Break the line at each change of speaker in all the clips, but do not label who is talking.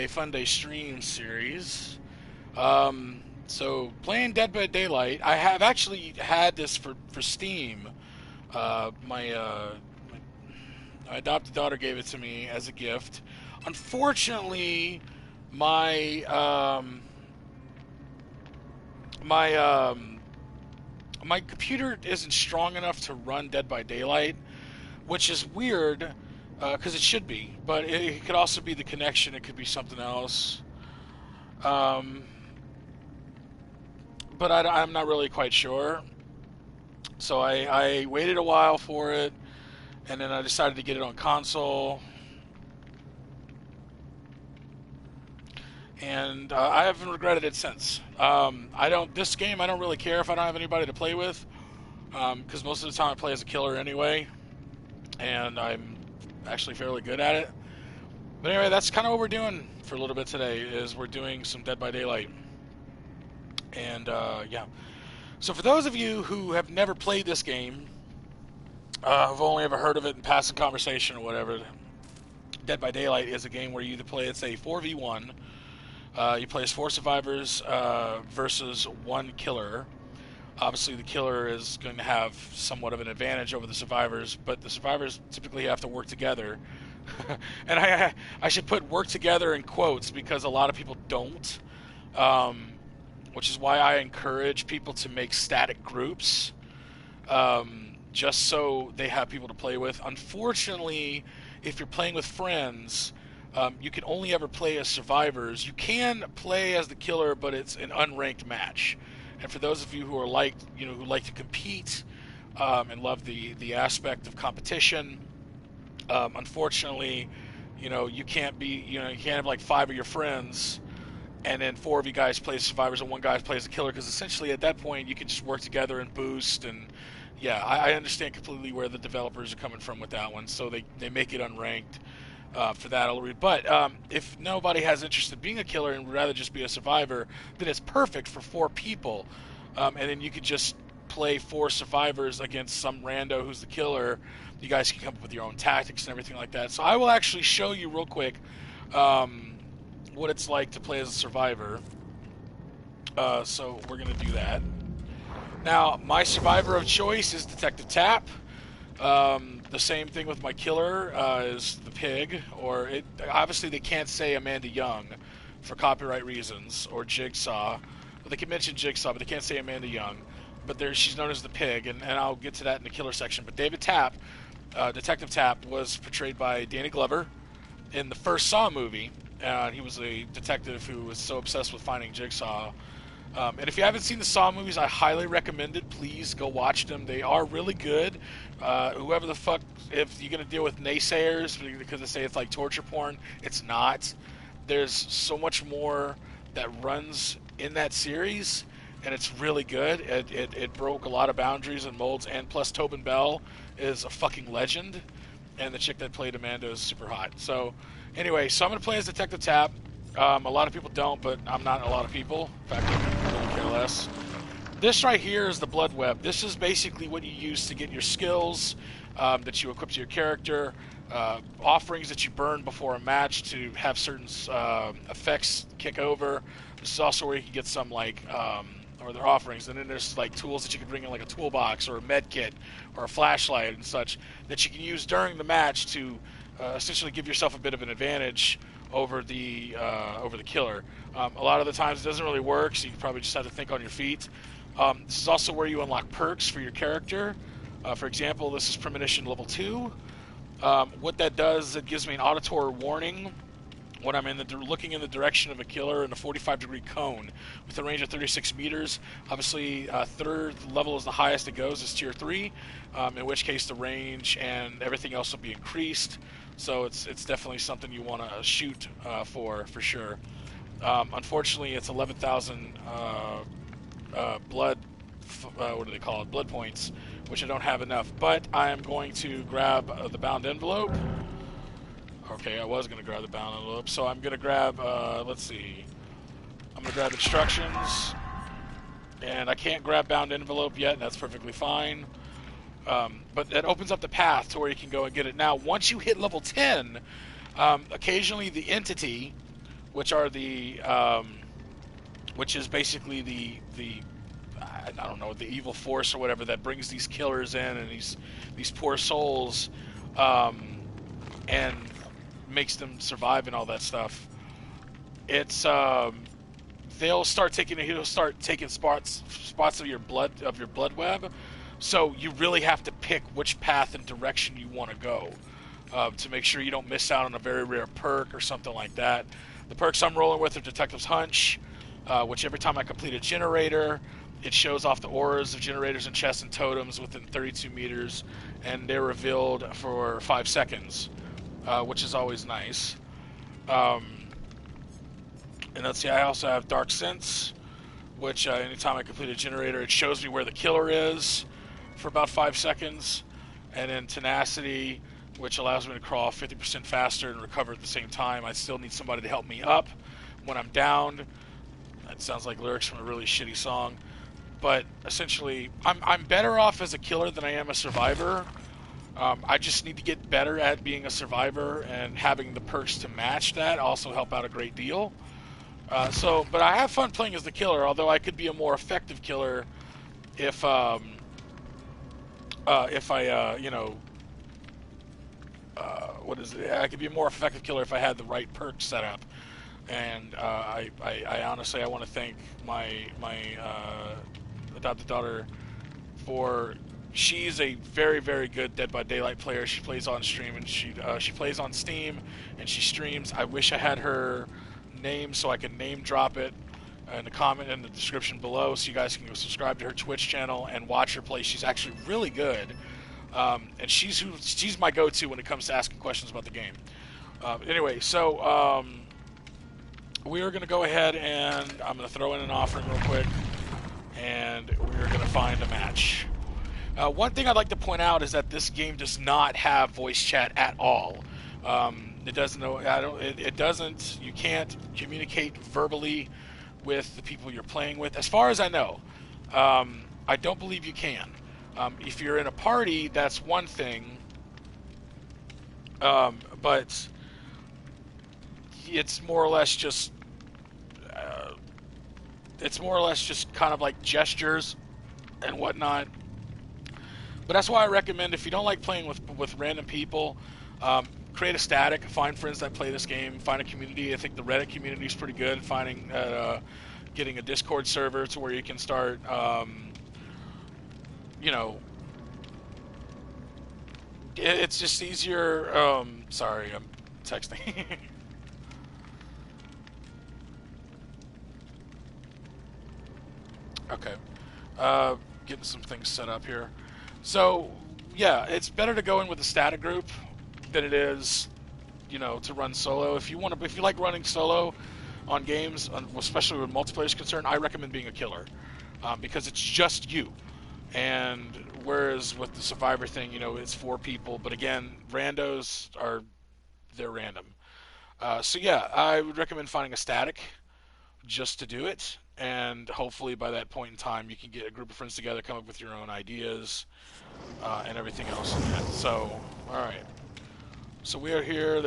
Fun Day stream series. So playing Dead by Daylight, I have actually had this for Steam. My adopted daughter gave it to me as a gift. Unfortunately, my my my computer isn't strong enough to run Dead by Daylight, which is weird because it should be, but it could also be the connection. It could be something else. Um, but I'm not really quite sure. So I waited a while for it, and then I decided to get it on console. And I haven't regretted it since. I don't. This game, I don't really care if I don't have anybody to play with, because most of the time I play as a killer anyway, and I'm actually fairly good at it. But anyway, that's kind of what we're doing for a little bit today. Is we're doing some Dead by Daylight, and yeah. So for those of you who have never played this game, have only ever heard of it in passing conversation or whatever, Dead by Daylight is a game where you either play, it's a 4v1. You play as 4 survivors versus 1 killer. Obviously, the killer is going to have somewhat of an advantage over the survivors, but the survivors typically have to work together. And I should put work together in quotes because a lot of people don't, which is why I encourage people to make static groups, just so they have people to play with. Unfortunately, if you're playing with friends, you can only ever play as survivors. You can play as the killer, but it's an unranked match. And for those of you who are who like to compete and love the aspect of competition, unfortunately, you can't you can't have like 5 of your friends and then 4 of you guys play as survivors and 1 guy plays the killer, because essentially at that point you can just work together and boost. And yeah, I understand completely where the developers are coming from with that one, so they make it unranked. For that, I'll read. But if nobody has interest in being a killer and would rather just be a survivor, then it's perfect for 4 people. And then you could just play 4 survivors against some rando who's the killer. You guys can come up with your own tactics and everything like that. So I will actually show you real quick what it's like to play as a survivor. So we're going to do that. Now, my survivor of choice is Detective Tapp. The same thing with my killer is the pig, or obviously they can't say Amanda Young for copyright reasons, or Jigsaw. Well, they can mention Jigsaw, but they can't say Amanda Young. But she's known as the pig, and I'll get to that in the killer section. But David Tapp, Detective Tapp, was portrayed by Danny Glover in the first Saw movie. He was a detective who was so obsessed with finding Jigsaw. And if you haven't seen the Saw movies, I highly recommend it. Please go watch them. They are really good. Whoever the fuck, if you're going to deal with naysayers because they say it's like torture porn, it's not. There's so much more that runs in that series, and it's really good. It broke a lot of boundaries and molds, and plus Tobin Bell is a fucking legend, and the chick that played Amanda is super hot. So anyway, so I'm going to play as Detective Tapp. A lot of people don't, but I'm not a lot of people. In fact, I could really care less. This right here is the Blood Web. This is basically what you use to get your skills that you equip to your character, offerings that you burn before a match to have certain effects kick over. This is also where you can get some or their offerings, and then there's like tools that you can bring in, like a toolbox or a med kit or a flashlight and such that you can use during the match to essentially give yourself a bit of an advantage over the killer. A lot of the times it doesn't really work, so you probably just have to think on your feet. This is also where you unlock perks for your character. For example, this is Premonition Level 2. What that does is it gives me an auditory warning when I'm looking in the direction of a killer in a 45-degree cone with a range of 36 meters. Obviously, 3rd level is the highest it goes, is Tier 3, in which case the range and everything else will be increased. So it's definitely something you want to shoot for sure. Unfortunately, it's 11,000 blood. What do they call it? Blood points, which I don't have enough. But I am going to grab the bound envelope. Okay, I was going to grab the bound envelope, so I'm going to grab. Let's see. I'm going to grab instructions, and I can't grab bound envelope yet. And that's perfectly fine. But that opens up the path to where you can go and get it. Now, once you hit level 10, occasionally the entity which are which is basically the I don't know, the evil force or whatever that brings these killers in and these poor souls, um, and makes them survive and all that stuff. It's he'll start taking spots of your blood web, so you really have to pick which path and direction you want to go, to make sure you don't miss out on a very rare perk or something like that. The perks I'm rolling with are Detective's Hunch, which every time I complete a generator, it shows off the auras of generators and chests and totems within 32 meters, and they're revealed for 5 seconds, which is always nice. Um, and let's see, I also have Dark Sense, which anytime I complete a generator, it shows me where the killer is for about 5 seconds. And then Tenacity, which allows me to crawl 50% faster and recover at the same time. I still need somebody to help me up when I'm down. That sounds like lyrics from a really shitty song. But essentially, I'm better off as a killer than I am a survivor. I just need to get better at being a survivor, and having the perks to match that also help out a great deal. But I have fun playing as the killer, although I could be a more effective killer if what is it? I could be a more effective killer if I had the right perks set up. And I honestly, I want to thank my adopted daughter for. She's a very, very good Dead by Daylight player. She plays on stream and she plays on Steam and she streams. I wish I had her name so I can name drop it in the comment in the description below, so you guys can go subscribe to her Twitch channel and watch her play. She's actually really good, and she's my go-to when it comes to asking questions about the game. Anyway, so we are going to go ahead and I'm going to throw in an offering real quick, and we're going to find a match. One thing I'd like to point out is that this game does not have voice chat at all. It doesn't know. It doesn't. You can't communicate verbally with the people you're playing with, as far as I know. I don't believe you can. If you're in a party, that's one thing. But it's more or less just. It's more or less just kind of like gestures and whatnot. But that's why I recommend, if you don't like playing with random people, create a static, find friends that play this game, find a community. I think the Reddit community is pretty good. Getting a Discord server to where you can start, it's just easier. Sorry, I'm texting. Okay, getting some things set up here. So, yeah, it's better to go in with a static group than it is, to run solo. If you like running solo on games, especially when multiplayer is concerned, I recommend being a killer, because it's just you. And whereas with the survivor thing, it's 4 people. But again, they're random. So yeah, I would recommend finding a static just to do it. And hopefully by that point in time, you can get a group of friends together, come up with your own ideas, and everything else. So, all right. So we are here.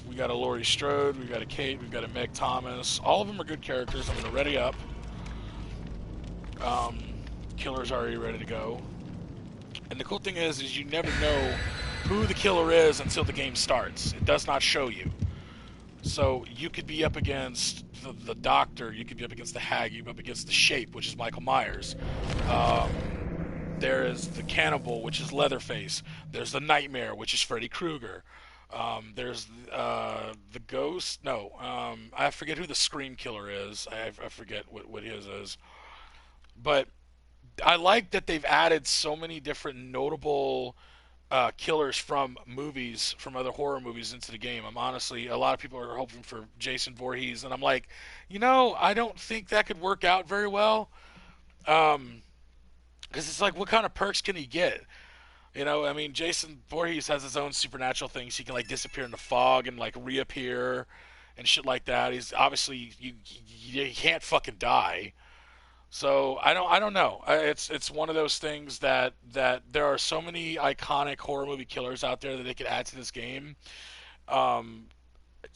We got a Laurie Strode, we got a Kate, we've got a Meg Thomas. All of them are good characters. I'm gonna ready up. Killer's already ready to go. And the cool thing is you never know who the killer is until the game starts. It does not show you. So you could be up against the Doctor, you could be up against the Hag, you could be up against the Shape, which is Michael Myers. There is the Cannibal, which is Leatherface. There's the Nightmare, which is Freddy Krueger. There's the Ghost. No, I forget who the Scream Killer is. I forget what his is. But I like that they've added so many different notable killers from movies, from other horror movies into the game. A lot of people are hoping for Jason Voorhees, and I'm like, I don't think that could work out very well. Because it's like, what kind of perks can he get? I mean, Jason Voorhees has his own supernatural things. He can like disappear in the fog and like reappear and shit like that. He's obviously you can't fucking die. So I don't know. It's one of those things that there are so many iconic horror movie killers out there that they could add to this game. Um,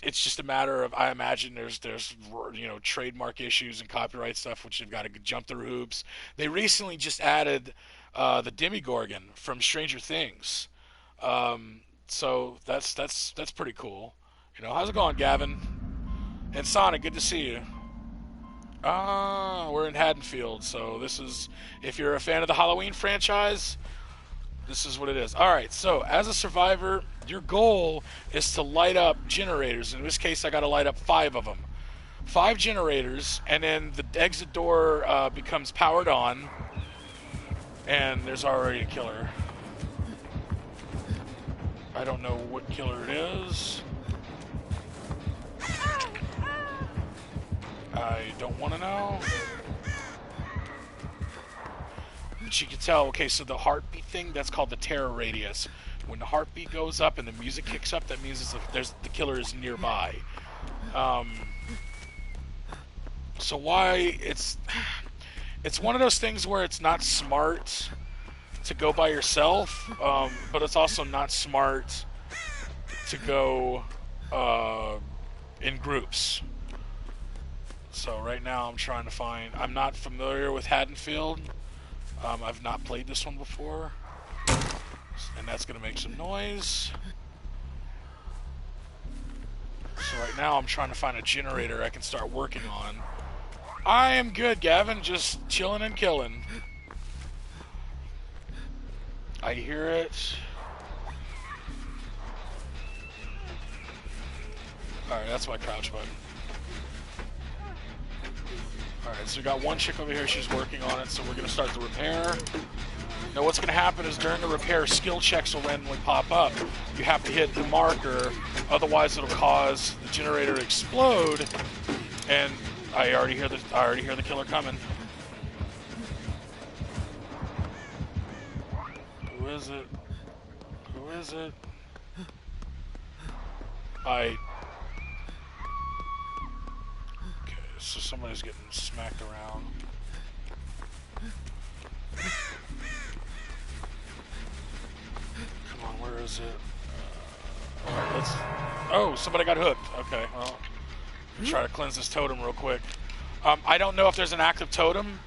it's just a matter of, I imagine there's trademark issues and copyright stuff which they've got to jump through hoops. They recently just added the Demigorgon from Stranger Things, so that's pretty cool. How's it going, Gavin? And Sonic, good to see you. We're in Haddonfield, so this is, if you're a fan of the Halloween franchise, this is what it is. All right, so as a survivor, your goal is to light up generators. In this case, I got to light up 5 of them. 5 generators, and then the exit door becomes powered on, and there's already a killer. I don't know what killer it is. I don't want to know. But you can tell, okay, so the heartbeat thing, that's called the terror radius. When the heartbeat goes up and the music kicks up, that means the killer is nearby. So why it's one of those things where it's not smart to go by yourself, but it's also not smart to go in groups. So right now I'm trying to find, I'm not familiar with Haddonfield. I've not played this one before, and that's going to make some noise. So right now I'm trying to find a generator I can start working on. I am good, Gavin, just chilling and killing. I hear it. Alright, that's my crouch button. Alright, so we got one chick over here, she's working on it, so we're going to start the repair. Now what's going to happen is during the repair, skill checks will randomly pop up. You have to hit the marker, otherwise it'll cause the generator to explode, and I already hear the killer coming. Who is it? Who is it? Okay, so somebody's getting smacked around. Come on, where is it? Alright, oh, somebody got hooked. Okay, well, try to cleanse this totem real quick. I don't know if there's an active totem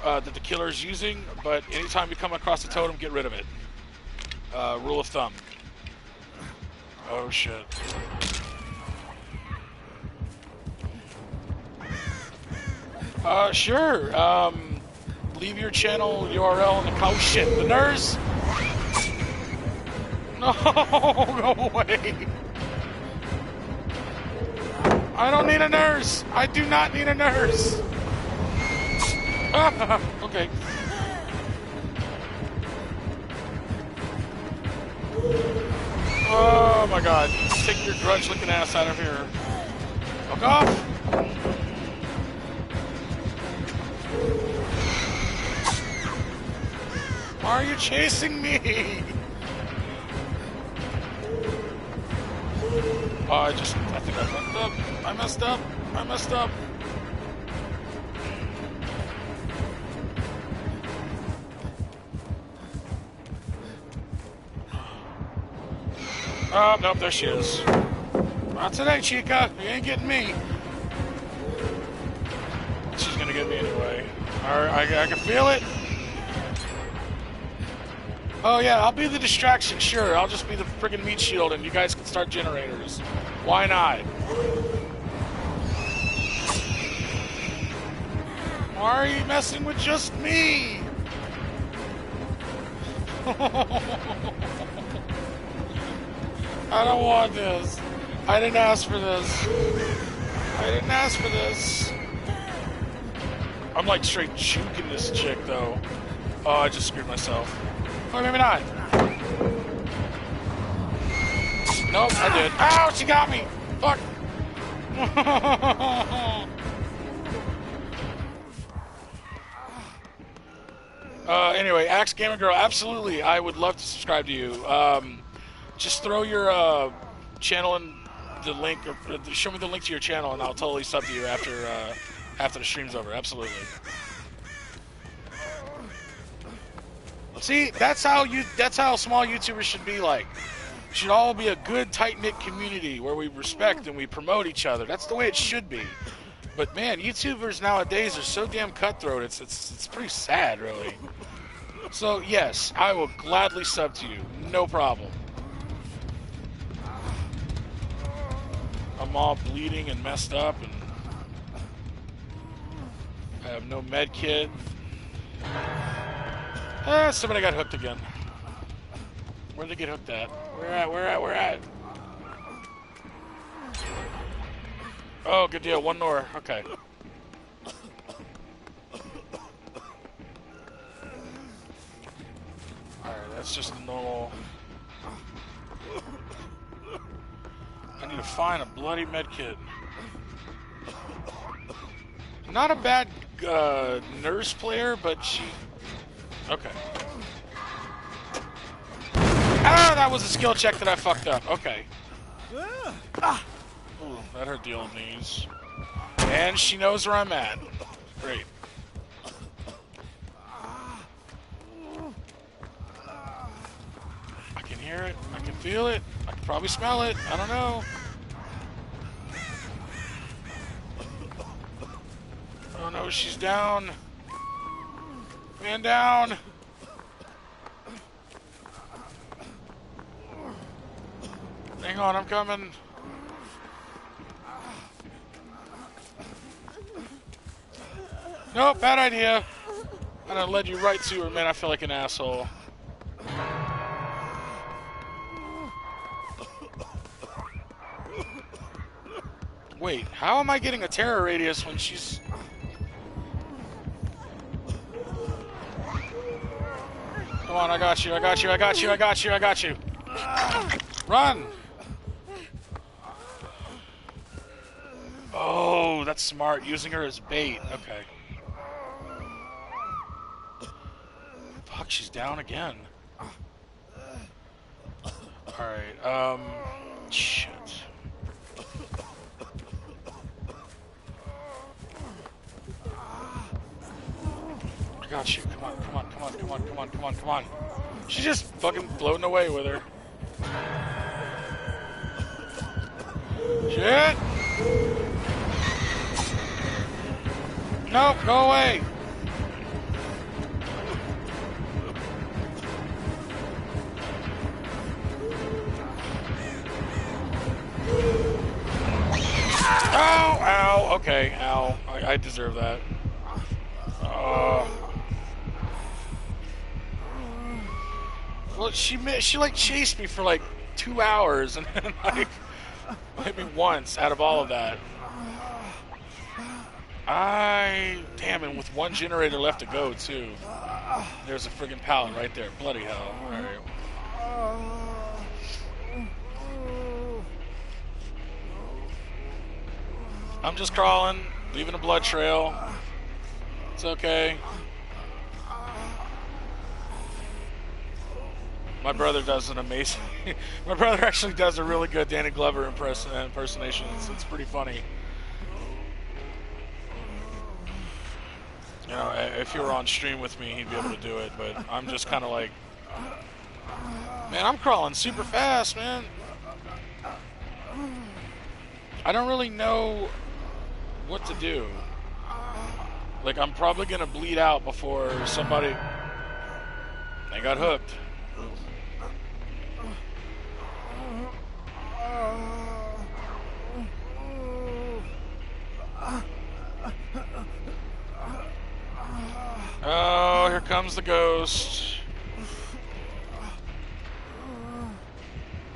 that the killer is using, but anytime you come across a totem, get rid of it. Rule of thumb. Oh shit. Sure. Leave your channel URL in the comment. Oh shit, the nurse? No, go away. I don't need a nurse. I do not need a nurse. Okay. Oh my god. Take your grudge looking ass out of here. Fuck off. Why are you chasing me? Oh, I think I fucked up. I messed up. I messed up. Oh, nope, there she is. Not today, Chica. You ain't getting me. She's gonna get me anyway. Alright, I can feel it. Oh yeah, I'll be the distraction, sure. I'll just be the friggin' meat shield and you guys can start generators. Why not? Why are you messing with just me? I don't want this. I didn't ask for this. I didn't ask for this. I'm like straight juking this chick though. Oh, I just screwed myself. Oh, maybe not. Nope, I did. Ow, she got me! Fuck! Anyway, Axe Gamer Girl, absolutely, I would love to subscribe to you. Just throw your channel in the link, or show me the link to your channel, and I'll totally sub to you after the stream's over. Absolutely. See, that's how small YouTubers should be like. We should all be a good, tight-knit community where we respect and we promote each other. That's the way it should be. But man, YouTubers nowadays are so damn cutthroat. It's pretty sad, really. So yes, I will gladly sub to you, no problem. I'm all bleeding and messed up, and I have no med kit. Somebody got hooked again. Where'd they get hooked at? Where at? Oh, good deal. One more. Okay. Alright, that's just a normal... I need to find a bloody medkit. Not a bad nurse player, but she... Okay. Ah, that was a skill check that I fucked up. Okay. Ooh, that hurt the old knees. And she knows where I'm at. Great. I can hear it. I can feel it. I can probably smell it. I don't know. Oh no, she's down. Man down. Hang on, I'm coming. Nope, bad idea. I'm gonna lead you right to her, man. I feel like an asshole. Wait, how am I getting a terror radius when she's... Come on, I got you, I got you, I got you, I got you, I got you. Run! Oh, that's smart. Using her as bait. Okay. Fuck, she's down again. Alright, shit. I got you. Come on, come on, come on, come on, come on, come on, come on. She's just fucking floating away with her. Shit! Nope, go away! Ow, ow, okay, ow. I deserve that. Well, she like chased me for like 2 hours and then like hit me once out of all of that. Damn, and with one generator left to go too. There's a friggin' pallet right there. Bloody hell. Alright. I'm just crawling, leaving a blood trail. It's okay. My brother does an amazing... My brother actually does a really good Danny Glover impersonation. It's pretty funny. You know, if you were on stream with me, he'd be able to do it, but I'm just kind of like... Man, I'm crawling super fast, man. I don't really know what to do. Like, I'm probably gonna bleed out before somebody... They got hooked. Oh, here comes the ghost.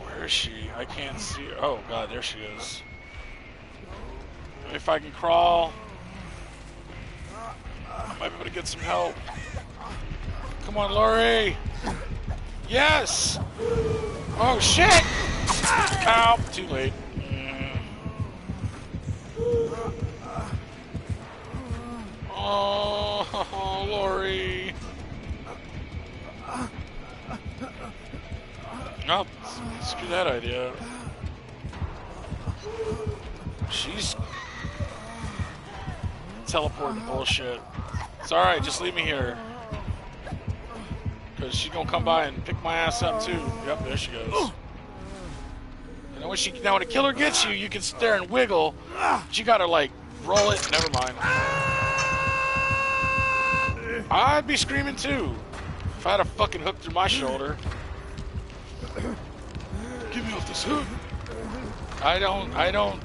Where is she? I can't see her. Oh god, there she is. If I can crawl, I might be able to get some help. Come on, Lori. Yes! Oh shit! Ow, too late. Oh, Lori. Nope, screw that idea. She's teleporting bullshit. It's alright, just leave me here. Because she's gonna come by and pick my ass up too. Yep, there she goes. Now when a killer gets you, you can sit there and wiggle, but you gotta like roll it. Never mind. I'd be screaming too if I had a fucking hook through my shoulder. Get me off this hook. I don't.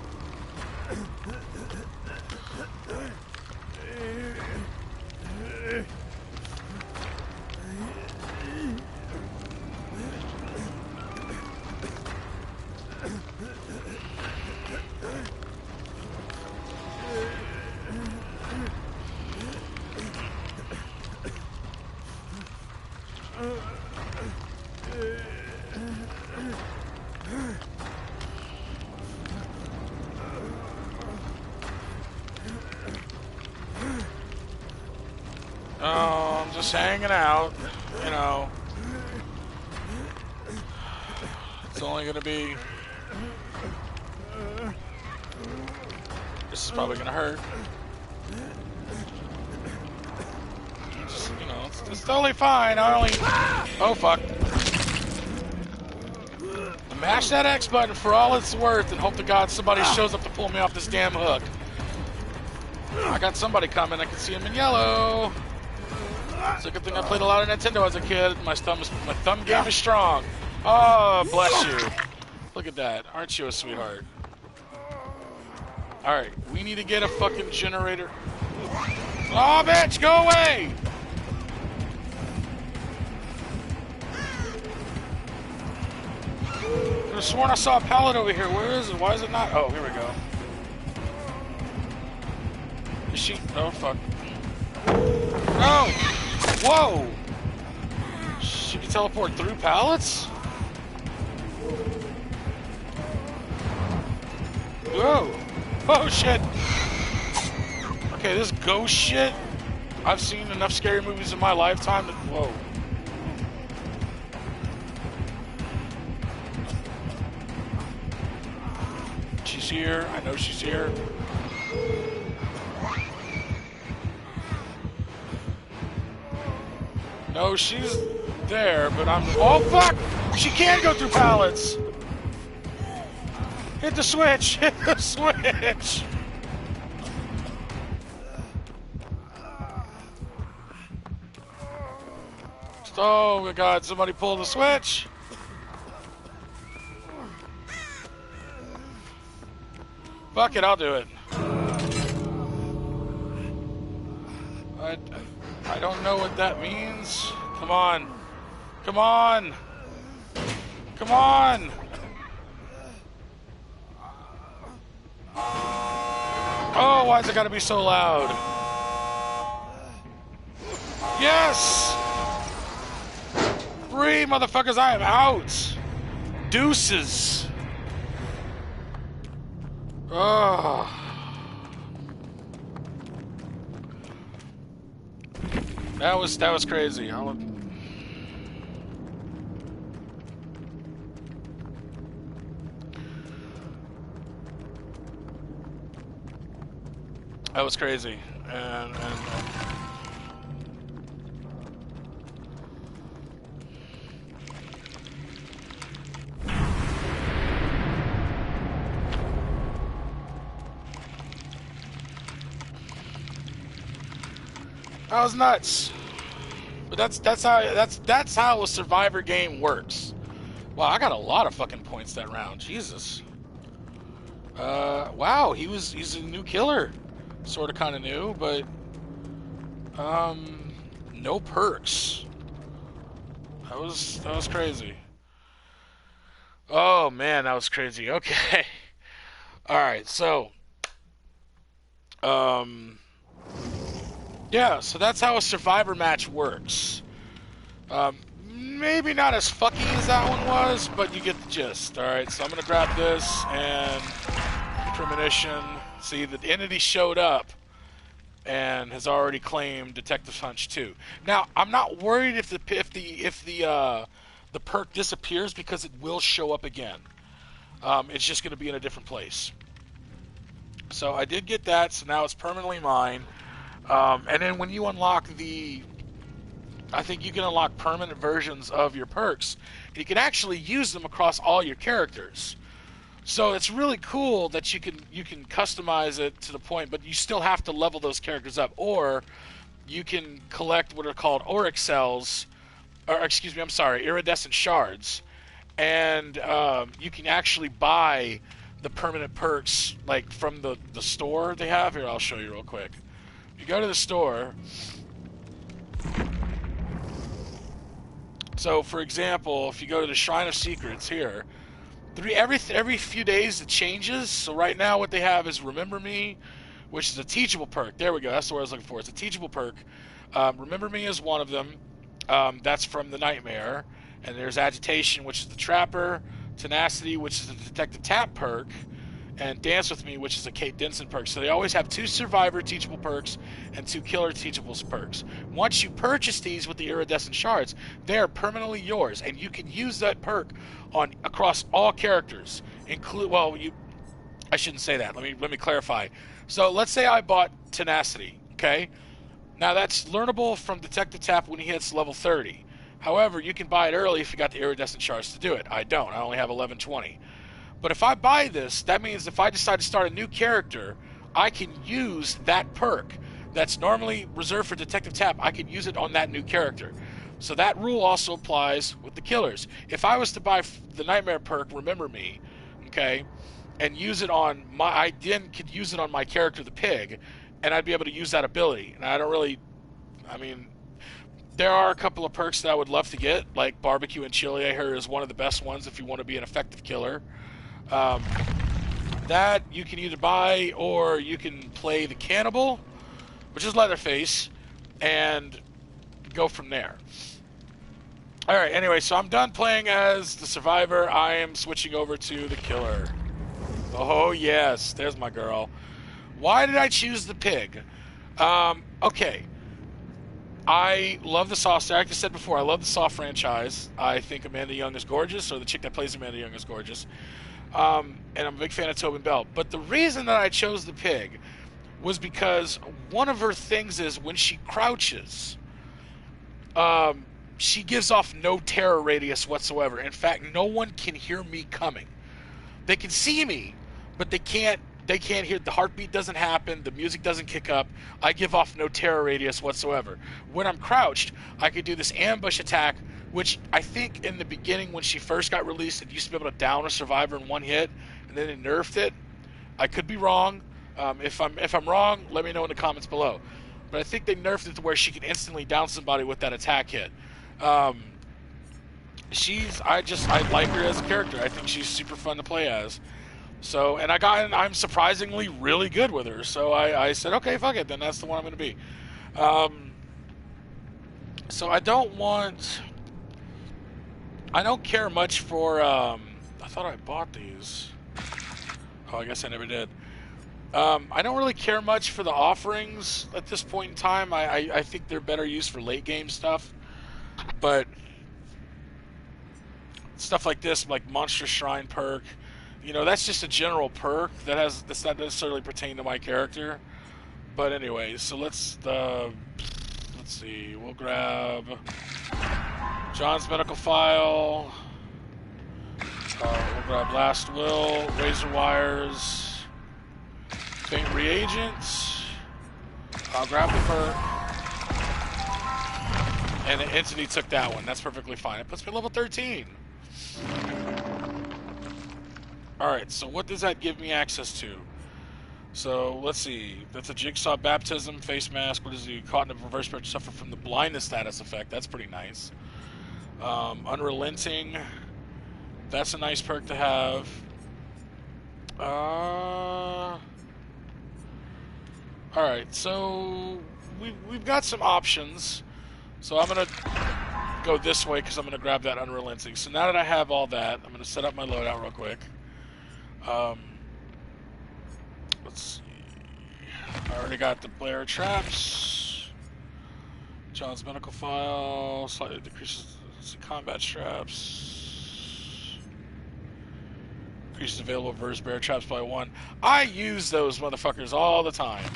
Oh, I'm just hanging out, you know. It's only gonna be... This is probably gonna hurt. Just, you know, it's totally fine. I only... Oh, fuck. Mash that X button for all it's worth and hope to God somebody shows up to pull me off this damn hook. I got somebody coming. I can see him in yellow. It's a good thing I played a lot of Nintendo as a kid. My thumb game is strong. Oh, bless you. Look at that. Aren't you a sweetheart? Alright, we need to get a fucking generator. Oh, bitch, go away! I could have sworn I saw a pallet over here. Where is it? Why is it not? Oh, here we go. Is she? Oh, fuck. No! Whoa! She can teleport through pallets? Whoa! Oh, shit! Okay, this ghost shit. I've seen enough scary movies in my lifetime that... Whoa. She's here. I know she's here. No, she's there, but I'm... Oh, fuck! She can go through pallets! Hit the switch! Hit the switch! Oh, my God, somebody pull the switch! Fuck it, I'll do it. I don't know what that means. Come on. Come on. Come on. Oh, why's it gotta be so loud? Yes! Free, motherfuckers, I am out. Deuces. Oh. That was crazy. That was crazy. And that was nuts. But that's how a Survivor game works. Wow, I got a lot of fucking points that round. Jesus. Wow, he's a new killer. Sort of kind of new, but no perks. That was crazy. Oh man, that was crazy. Okay. All right, so yeah, so that's how a Survivor match works. Maybe not as fucky as that one was, but you get the gist. Alright, so I'm going to grab this and premonition. See, the entity showed up and has already claimed Detective Hunch 2. Now, I'm not worried if the perk disappears because it will show up again. It's just going to be in a different place. So I did get that, so now it's permanently mine. And then when you unlock I think you can unlock permanent versions of your perks. And you can actually use them across all your characters. So it's really cool that you can customize it to the point, but you still have to level those characters up, or you can collect what are called auric cells, or excuse me, I'm sorry, iridescent shards, and you can actually buy the permanent perks like from the store they have here. I'll show you real quick. You go to the store. So, for example, if you go to the Shrine of Secrets here, every few days it changes. So right now what they have is Remember Me, which is a teachable perk. There we go. That's the word I was looking for. It's a teachable perk. Remember Me is one of them. That's from the Nightmare. And there's Agitation, which is the Trapper. Tenacity, which is the Detective Tap perk. And Dance With Me, which is a Kate Denson perk. So they always have 2 Survivor teachable perks and 2 Killer teachable perks. Once you purchase these with the iridescent shards, they are permanently yours, and you can use that perk on across all characters. I shouldn't say that. Let me clarify. So let's say I bought Tenacity. Okay, now that's learnable from Detective Tap when he hits level 30. However, you can buy it early if you got the iridescent shards to do it. I don't. I only have 1120. But if I buy this, that means if I decide to start a new character, I can use that perk that's normally reserved for Detective Tap. I can use it on that new character. So that rule also applies with the killers. If I was to buy the Nightmare perk, Remember Me, okay, and use it on I then could use it on my character, the Pig, and I'd be able to use that ability. And I don't really, I mean, there are a couple of perks that I would love to get, like Barbecue and Chili. I heard is one of the best ones if you want to be an effective killer. That you can either buy or you can play the Cannibal, which is Leatherface, and go from there. Alright, anyway, so I'm done playing as the Survivor. I am switching over to the Killer. Oh, yes, there's my girl. Why did I choose the Pig? Okay. I love the Saw. Like I said before, I love the Saw franchise. I think Amanda Young is gorgeous, or the chick that plays Amanda Young is gorgeous. And I'm a big fan of Tobin Bell. But the reason that I chose the Pig was because one of her things is when she crouches, she gives off no terror radius whatsoever. In fact, no one can hear me coming. They can see me, but they can't hear. The heartbeat doesn't happen, the music doesn't kick up. I give off no terror radius whatsoever. When I'm crouched, I could do this ambush attack, which I think in the beginning when she first got released, it used to be able to down a Survivor in one hit, and then they nerfed it. I could be wrong. If I'm wrong, let me know in the comments below. But I think they nerfed it to where she can instantly down somebody with that attack hit. I like her as a character. I think she's super fun to play as. So, and I'm surprisingly really good with her. So I said, okay, fuck it, then that's the one I'm going to be. So I don't care much for, I thought I bought these. Oh, I guess I never did. I don't really care much for the offerings at this point in time. I think they're better used for late game stuff. But stuff like this, like Monster Shrine perk, that's just a general perk that's not necessarily pertaining to my character. But anyway, so let's see. We'll grab John's medical file. We'll grab Last Will, Razor Wires, Faint Reagents. I'll grab the perk. And the Entity took that one. That's perfectly fine. It puts me at level 13. Alright, so what does that give me access to? So, let's see. That's a Jigsaw Baptism, Face Mask. What is he? Caught in a reverse perch, suffer from the blindness status effect. That's pretty nice. Unrelenting. That's a nice perk to have. Alright, so we've got some options. So I'm going to go this way because I'm going to grab that Unrelenting. So now that I have all that, I'm going to set up my loadout real quick. Let's see. I already got the Blair Traps. John's medical file. Slightly decreases the combat straps. Increases available versus bear traps by 1. I use those motherfuckers all the time.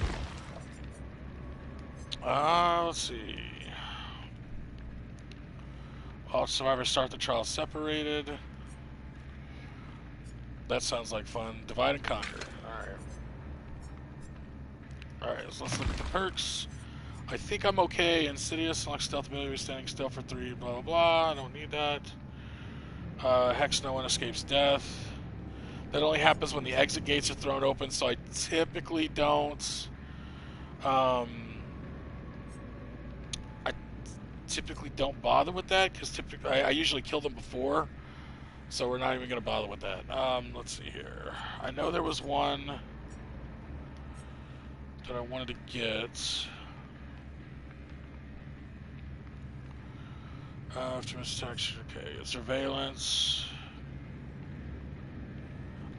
Let's see. All survivors start the trial separated. That sounds like fun. Divide and conquer. Alright, so let's look at the perks. I think I'm okay. Insidious, unlock stealth ability, standing still for 3, blah blah blah. I don't need that. Hex, no one escapes death. That only happens when the exit gates are thrown open, so I typically don't. I typically don't bother with that, because typically I usually kill them before, so we're not even going to bother with that. Let's see here. I know there was one that I wanted to get. Aftermath detection, okay. Surveillance.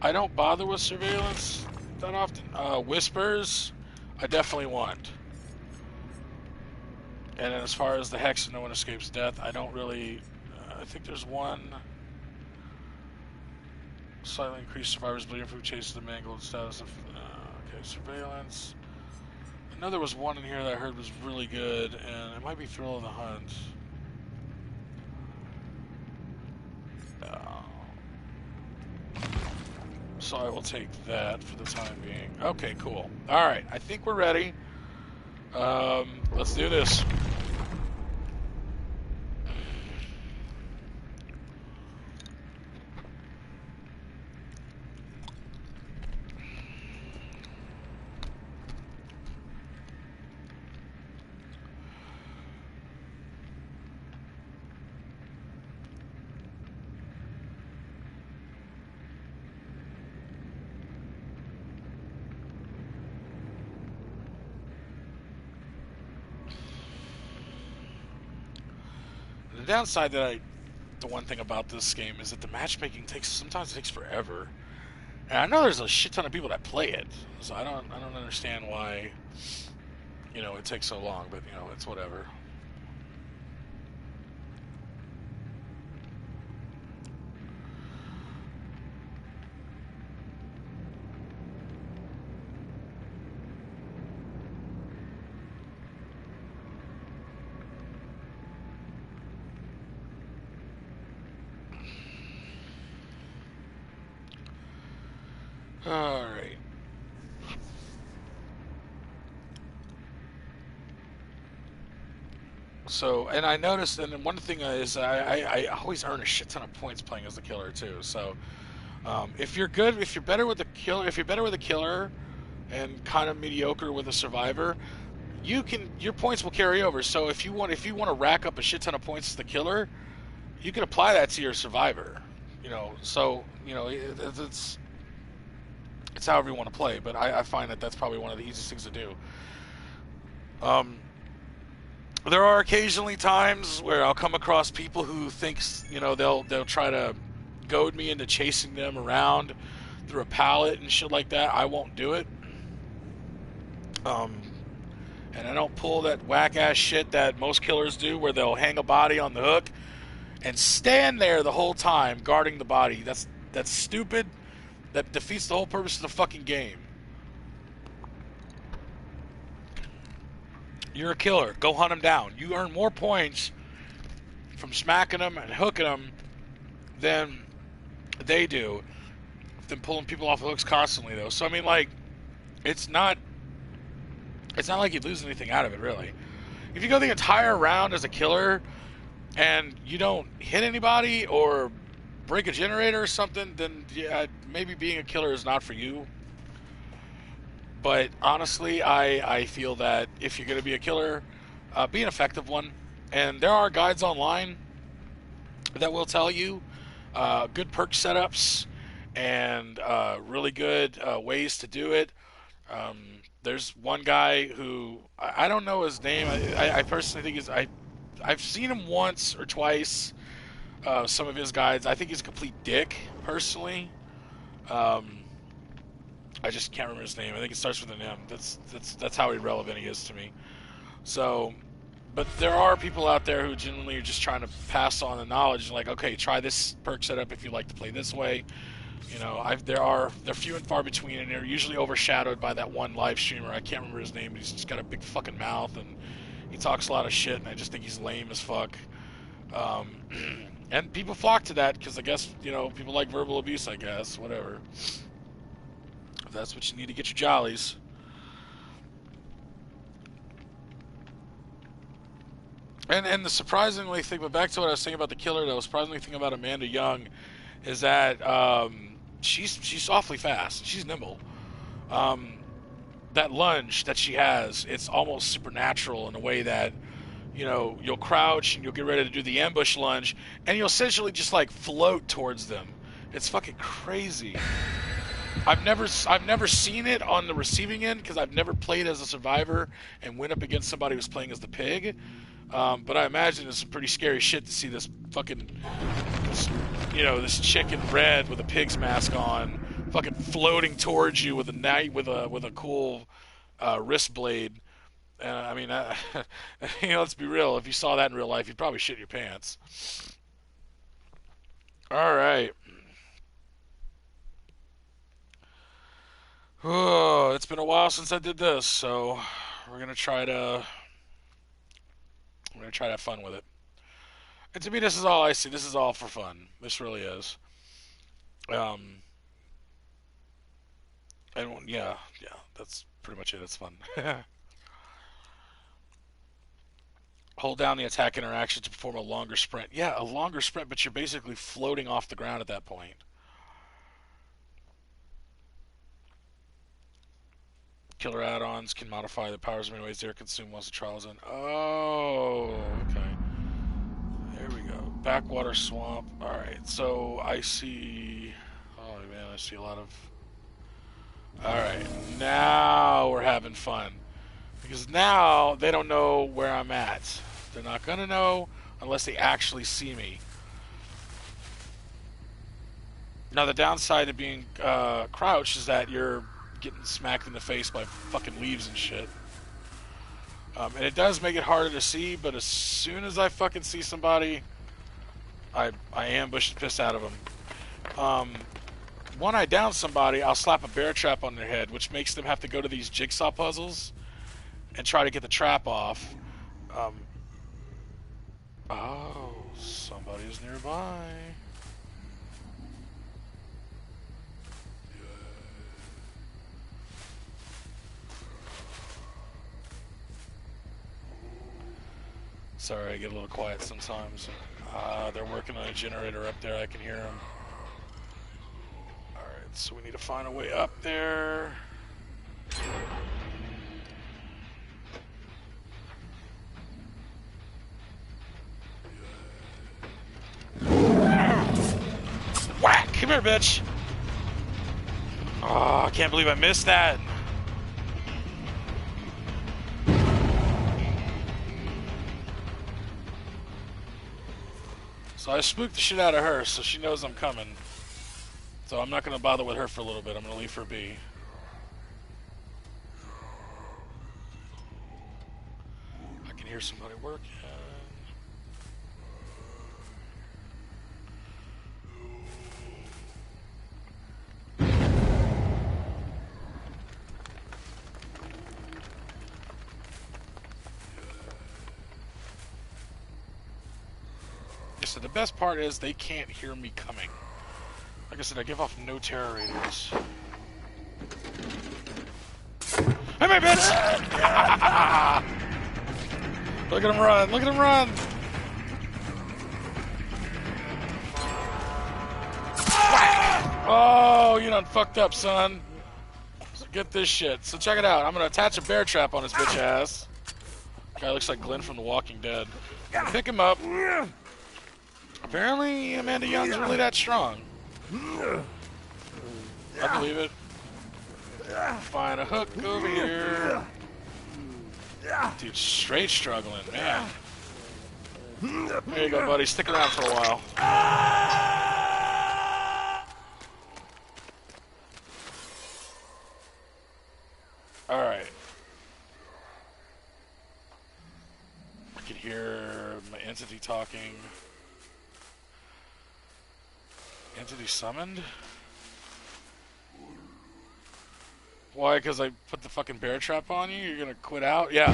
I don't bother with surveillance that often. Whispers, I definitely want. And as far as the Hex and no one escapes death, I don't really... I think there's one... Slightly increased survivors bleeding from chases the mangled status of... okay, surveillance. I know there was one in here that I heard was really good, and it might be Thrill of the Hunt. So I will take that for the time being. Okay, cool. Alright, I think we're ready. Let's do this. The downside the one thing about this game is that the matchmaking sometimes takes forever. And I know there's a shit ton of people that play it, so I don't understand why, it takes so long, but, it's whatever. Alright. So, and I noticed, and one thing is, I always earn a shit ton of points playing as the killer too. So, if you're better with the killer, and kind of mediocre with a survivor, your points will carry over. So if you want to rack up a shit ton of points as the killer, you can apply that to your survivor. So it's however you want to play, but I find that that's probably one of the easiest things to do. There are occasionally times where I'll come across people who thinks, they'll try to goad me into chasing them around through a pallet and shit like that. I won't do it. And I don't pull that whack-ass shit that most killers do, where they'll hang a body on the hook and stand there the whole time guarding the body. That's stupid. That defeats the whole purpose of the fucking game. You're a killer. Go hunt them down. You earn more points from smacking them and hooking them than they do, than pulling people off the hooks constantly, though. So, I mean, like, it's not like you lose anything out of it, really. If you go the entire round as a killer and you don't hit anybody or break a generator or something, then yeah, maybe being a killer is not for you. But honestly, I feel that if you're going to be a killer, be an effective one. And there are guides online that will tell you good perk setups and really good ways to do it. There's one guy who I don't know his name. I personally think I've seen him once or twice. Some of his guides. I think he's a complete dick, personally. I just can't remember his name. I think it starts with an M. That's how irrelevant he is to me. So, but there are people out there who genuinely are just trying to pass on the knowledge. Like, okay, try this perk setup if you like to play this way. They're few and far between, and they're usually overshadowed by that one live streamer. I can't remember his name, but he's just got a big fucking mouth, and he talks a lot of shit, and I just think he's lame as fuck. And people flock to that because I guess, you know, people like verbal abuse, I guess. Whatever. If that's what you need to get your jollies. And the surprisingly thing, but back to what I was saying about the killer, the surprisingly thing about Amanda Young is that she's awfully fast. She's nimble. Um, that lunge that she has, it's almost supernatural in a way that, you know, you'll crouch and you'll get ready to do the ambush lunge, and you'll essentially just like float towards them. It's fucking crazy. I've never seen it on the receiving end because I've never played as a survivor and went up against somebody who's playing as the pig. But I imagine it's some pretty scary shit to see this fucking, this chick in red with a pig's mask on, fucking floating towards you with a knife with a cool wrist blade. I mean, let's be real. If you saw that in real life, you'd probably shit your pants. All right. Oh, it's been a while since I did this, so we're gonna try to have fun with it. And to me, this is all I see. This is all for fun. This really is. Um, and yeah, that's pretty much it. It's fun. Hold down the attack interaction to perform a longer sprint. Yeah, a longer sprint, but you're basically floating off the ground at that point. Killer add-ons can modify the powers in many ways. They're consumed once the trial is in. Oh, okay. There we go. Backwater swamp. Alright, so I see... Oh, man, I see a lot of... Alright, now we're having fun. Because now they don't know where I'm at. They're not going to know unless they actually see me. Now, the downside of being crouched is that you're getting smacked in the face by fucking leaves and shit. And it does make it harder to see, but as soon as I fucking see somebody, I ambush the piss out of them. When I down somebody, I'll slap a bear trap on their head, which makes them have to go to these jigsaw puzzles and try to get the trap off. Oh, somebody's nearby. Sorry, I get a little quiet sometimes. They're working on a generator up there. I can hear them. Alright, so we need to find a way up there. Whack! Come here, bitch! Oh, I can't believe I missed that. So I spooked the shit out of her, so she knows I'm coming. So I'm not going to bother with her for a little bit. I'm going to leave her be. I can hear somebody working. So the best part is they can't hear me coming. Like I said, I give off no terror radius. Hey, my bitch! Look at him run! Look at him run! Oh, you done fucked up, son. So get this shit. So check it out. I'm gonna attach a bear trap on his bitch ass. Guy looks like Glenn from The Walking Dead. Pick him up. Apparently, Amanda Young's really that strong. I believe it. Find a hook over here. Dude, straight struggling, man. There you go, buddy. Stick around for a while. Alright. I can hear my entity talking. Entity summoned? Why? Because I put the fucking bear trap on you? You're gonna quit out? Yeah.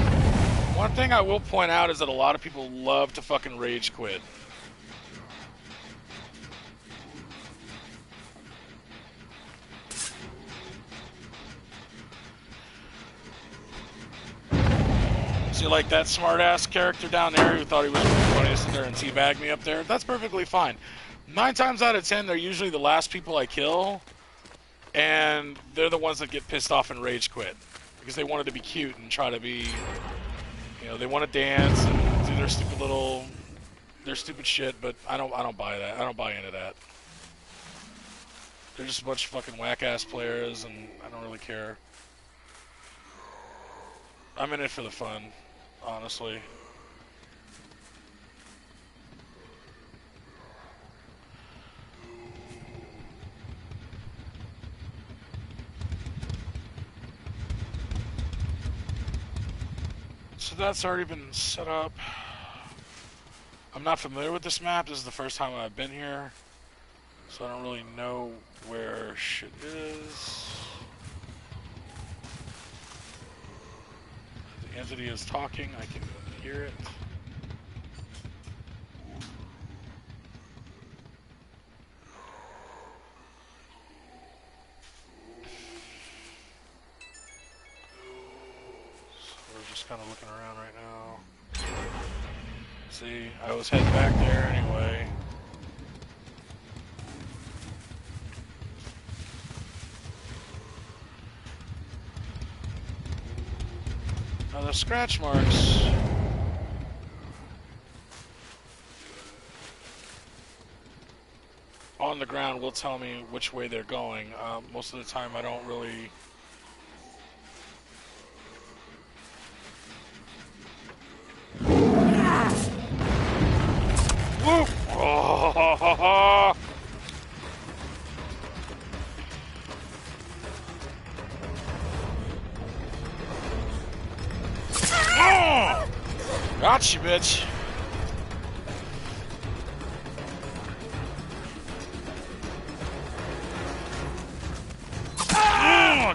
One thing I will point out is that a lot of people love to fucking rage quit. So like that smart-ass character down there who thought he was really funny to sit there and teabag me up there, that's perfectly fine. 9 times out of 10, they're usually the last people I kill, and they're the ones that get pissed off and rage quit. Because they wanted to be cute and try to be, you know, they want to dance and do their stupid shit, but I don't buy that. I don't buy into that. They're just a bunch of fucking whack-ass players, and I don't really care. I'm in it for the fun, honestly. So that's already been set up. I'm not familiar with this map. This is the first time I've been here. So I don't really know where shit is. The entity is talking. I can hear it. Kind of looking around right now. See, I was heading back there anyway. Now the scratch marks on the ground will tell me which way they're going. Most of the time I don't really... Whoop! Oh, gotcha, bitch.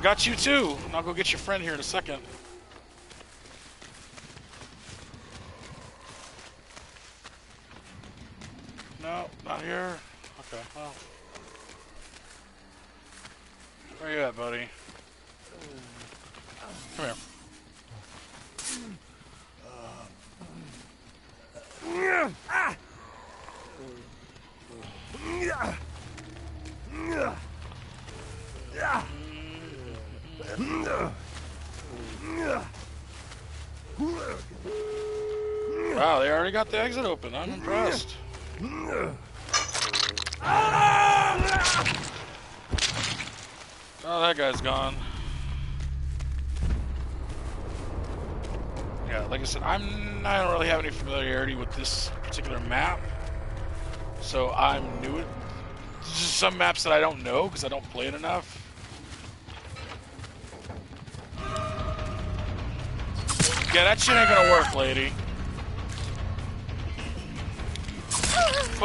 Got you too. And I'll go get your friend here in a second. No, not here. Okay, well. Where you at, buddy? Come here. Wow, they already got the exit open. I'm impressed. Oh, that guy's gone. Yeah, like I said, I don't really have any familiarity with this particular map, so I'm new. There's just some maps that I don't know because I don't play it enough. Yeah, that shit ain't gonna work, lady.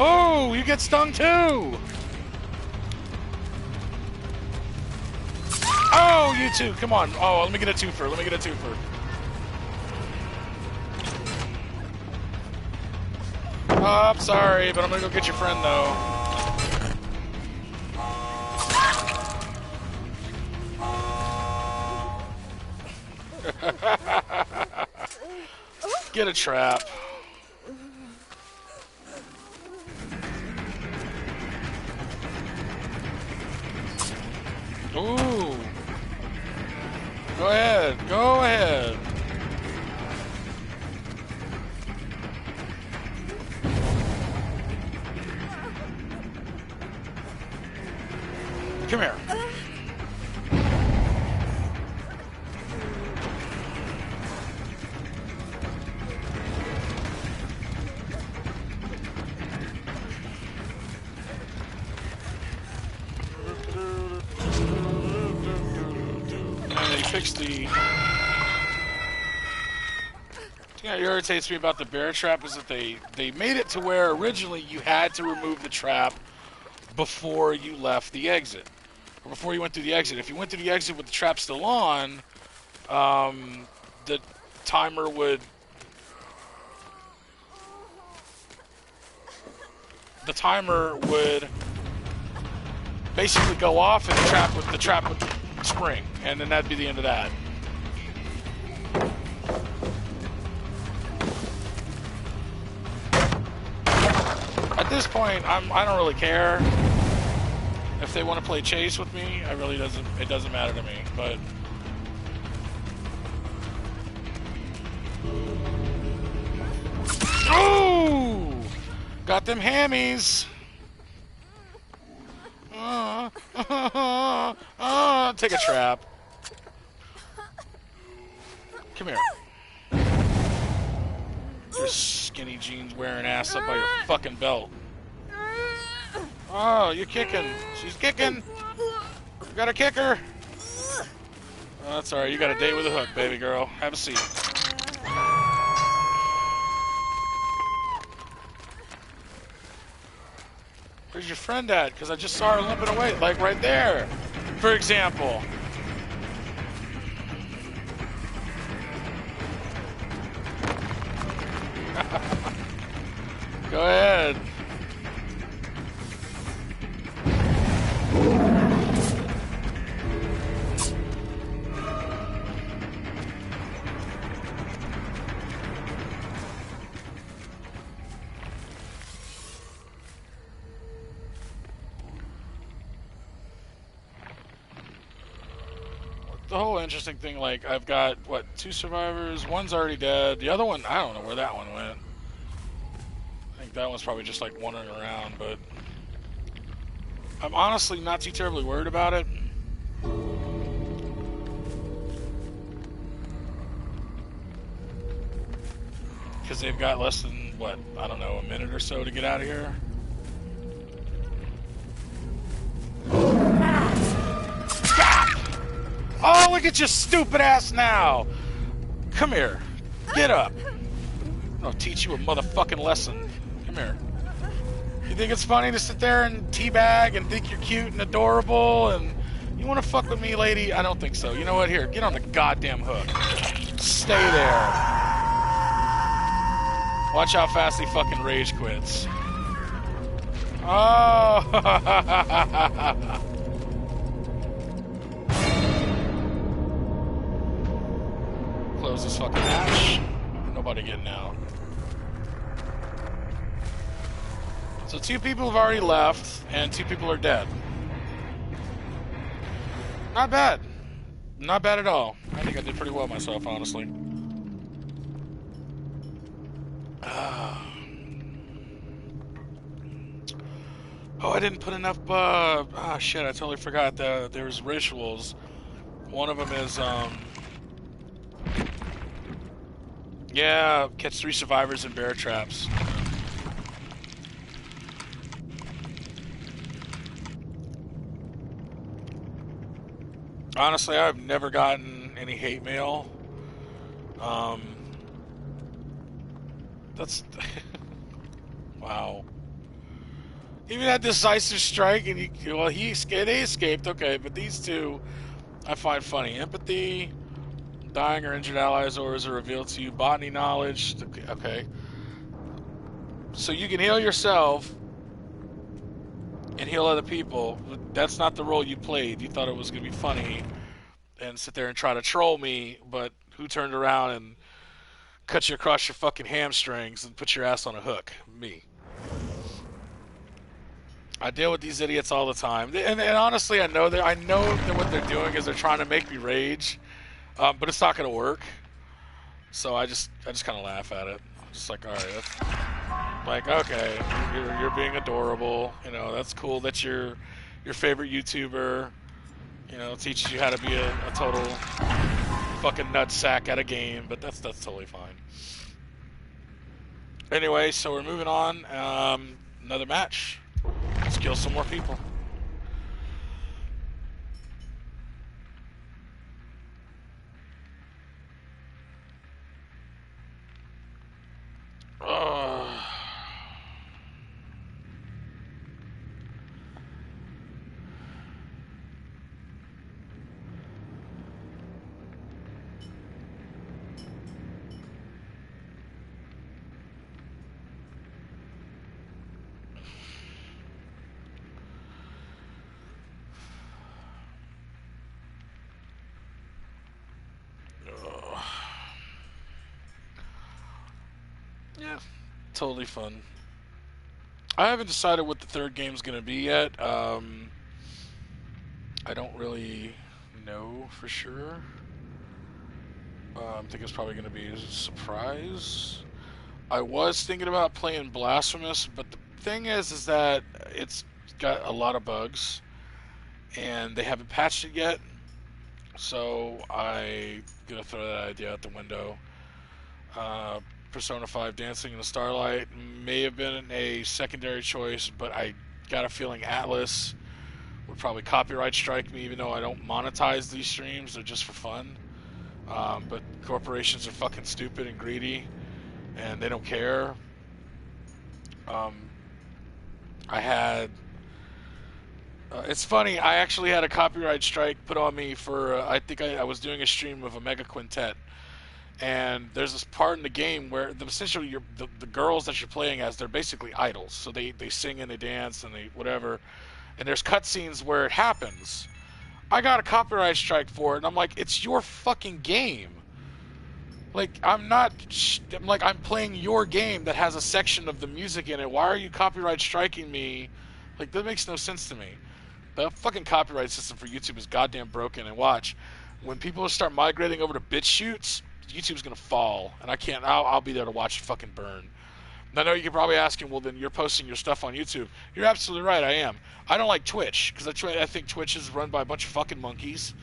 Oh, you get stung too! Oh, you too, come on. Oh, let me get a twofer, let me get a twofer. Oh, I'm sorry, but I'm gonna go get your friend, though. Get a trap. Ooh. Go ahead. Go ahead. Come here. Fix the... The thing that irritates me about the bear trap is that they made it to where originally you had to remove the trap before you left the exit. Or before you went through the exit. If you went through the exit with the trap still on, the timer would... The timer would basically go off and the trap would spring, and then that'd be the end of that. at this point, I don't really care if they want to play chase with me. It doesn't matter to me. But oh, got them hammies. Take a trap. Come here. Your skinny jeans wearing ass up by your fucking belt. Oh, you're kicking. She's kicking. You got a kicker. Oh, that's alright. You got a date with a hook, baby girl. Have a seat. Where's your friend at? Because I just saw her limping away. Like right there, for example. Go ahead. The whole interesting thing, like, I've got, what, 2 survivors? One's already dead. The other one, I don't know where that one went. I think that one's probably just, like, wandering around, but I'm honestly not too terribly worried about it. Because they've got less than, what, I don't know, a minute or so to get out of here. Oh, look at your stupid ass now! Come here. Get up. I'll teach you a motherfucking lesson. Come here. You think it's funny to sit there and teabag and think you're cute and adorable and you want to fuck with me, lady? I don't think so. You know what? Here, get on the goddamn hook. Stay there. Watch how fast he fucking rage quits. Oh! Close this fucking hatch. Nobody getting out. So 2 people have already left, and 2 people are dead. Not bad. Not bad at all. I think I did pretty well myself, honestly. Oh, I didn't put enough, shit, I totally forgot that there's rituals. One of them is, yeah, catch 3 survivors in bear traps. Honestly, I've never gotten any hate mail. That's... wow. Even that decisive strike, and they escaped, okay, but these 2, I find funny. Empathy, dying or injured allies or are revealed to you, botany knowledge, okay. So you can heal yourself and heal other people. That's not the role you played. You thought it was going to be funny and sit there and try to troll me, but who turned around and cut you across your fucking hamstrings and put your ass on a hook? Me. I deal with these idiots all the time, and honestly, I know that what they're doing is they're trying to make me rage, but it's not going to work. So I just kind of laugh at it. I'm just like, all right, that's like, okay, you're being adorable. You know, that's cool that your favorite YouTuber, you know, teaches you how to be a total fucking nutsack at a game, but that's totally fine. Anyway, so we're moving on. Another match. Let's kill some more people. Yeah, totally fun. I haven't decided what the third game's gonna be yet. I don't really know for sure. I think it's probably gonna be a surprise. I was thinking about playing Blasphemous, but the thing is that it's got a lot of bugs, and they haven't patched it yet. So I gonna throw that idea out the window. Uh, Persona 5 Dancing in the Starlight may have been a secondary choice, but I got a feeling Atlas would probably copyright strike me, even though I don't monetize these streams. They're just for fun. But corporations are fucking stupid and greedy, and they don't care. Um, I had. It's funny. I actually had a copyright strike put on me for. I think I was doing a stream of a Mega Quintet, and there's this part in the game where essentially the girls that you're playing as, they're basically idols. So they sing and they dance and they whatever. And there's cutscenes where it happens. I got a copyright strike for it, and I'm like, it's your fucking game. Like, I'm playing your game that has a section of the music in it. Why are you copyright striking me? Like, that makes no sense to me. The fucking copyright system for YouTube is goddamn broken. And watch, when people start migrating over to BitChutes, YouTube's gonna fall, and I'll be there to watch it fucking burn. And I know you're probably asking, well, then you're posting your stuff on YouTube. You're absolutely right, I am. I don't like Twitch, because I think Twitch is run by a bunch of fucking monkeys,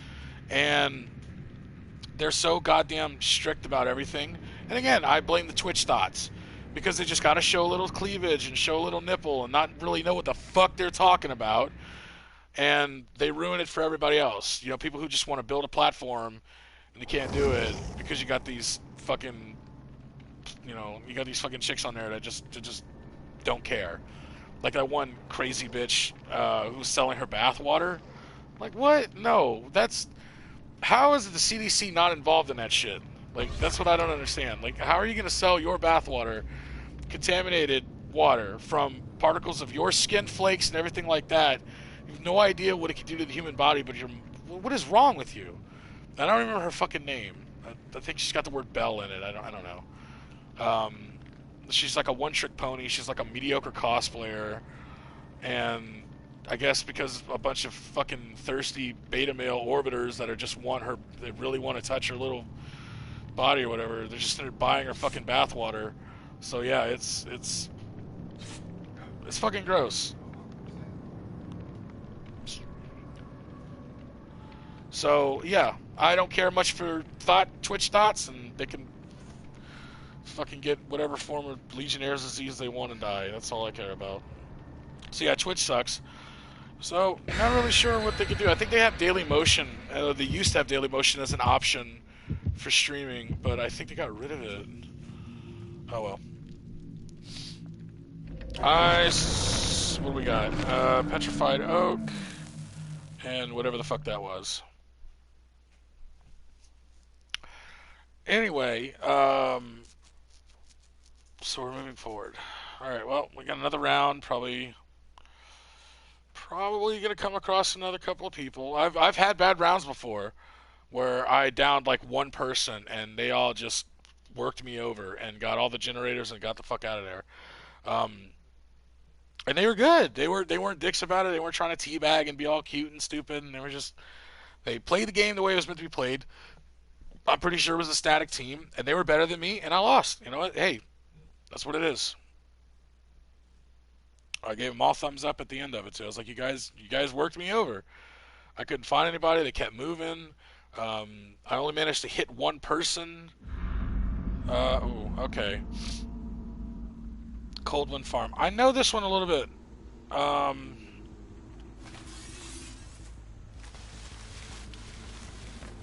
and they're so goddamn strict about everything. And again, I blame the Twitch thoughts, because they just gotta show a little cleavage and show a little nipple and not really know what the fuck they're talking about, and they ruin it for everybody else. You know, people who just want to build a platform, and they can't do it, because you got these fucking... you got these fucking chicks on there that just don't care. Like that one crazy bitch who's selling her bathwater. Like, what? No, how is the CDC not involved in that shit? Like, that's what I don't understand. Like, how are you gonna sell your bathwater, contaminated water from particles of your skin flakes and everything like that? You have no idea what it can do to the human body, but what is wrong with you? I don't remember her fucking name. I think she's got the word Bell in it. I don't know. She's like a one-trick pony. She's like a mediocre cosplayer, and I guess because a bunch of fucking thirsty beta male orbiters that are just they really want to touch her little body or whatever, they're just buying her fucking bathwater. So yeah, it's fucking gross. So yeah, I don't care much for Twitch thoughts, and they can fucking get whatever form of Legionnaire's disease they want and die. That's all I care about. So yeah, Twitch sucks. So, not really sure what they could do. I think they have Daily Motion. They used to have Daily Motion as an option for streaming, but I think they got rid of it. Oh well. What do we got? Petrified Oak, and whatever the fuck that was. Anyway, so we're moving forward. Alright, well, we got another round, probably gonna come across another couple of people. I've had bad rounds before where I downed like one person and they all just worked me over and got all the generators and got the fuck out of there. And they were good. They weren't dicks about it. They weren't trying to teabag and be all cute and stupid, and they played the game the way it was meant to be played. I'm pretty sure it was a static team, and they were better than me, and I lost. You know what? Hey, that's what it is. I gave them all thumbs up at the end of it too. I was like, you guys worked me over. I couldn't find anybody. They kept moving. I only managed to hit one person. Okay. Coldwind Farm. I know this one a little bit.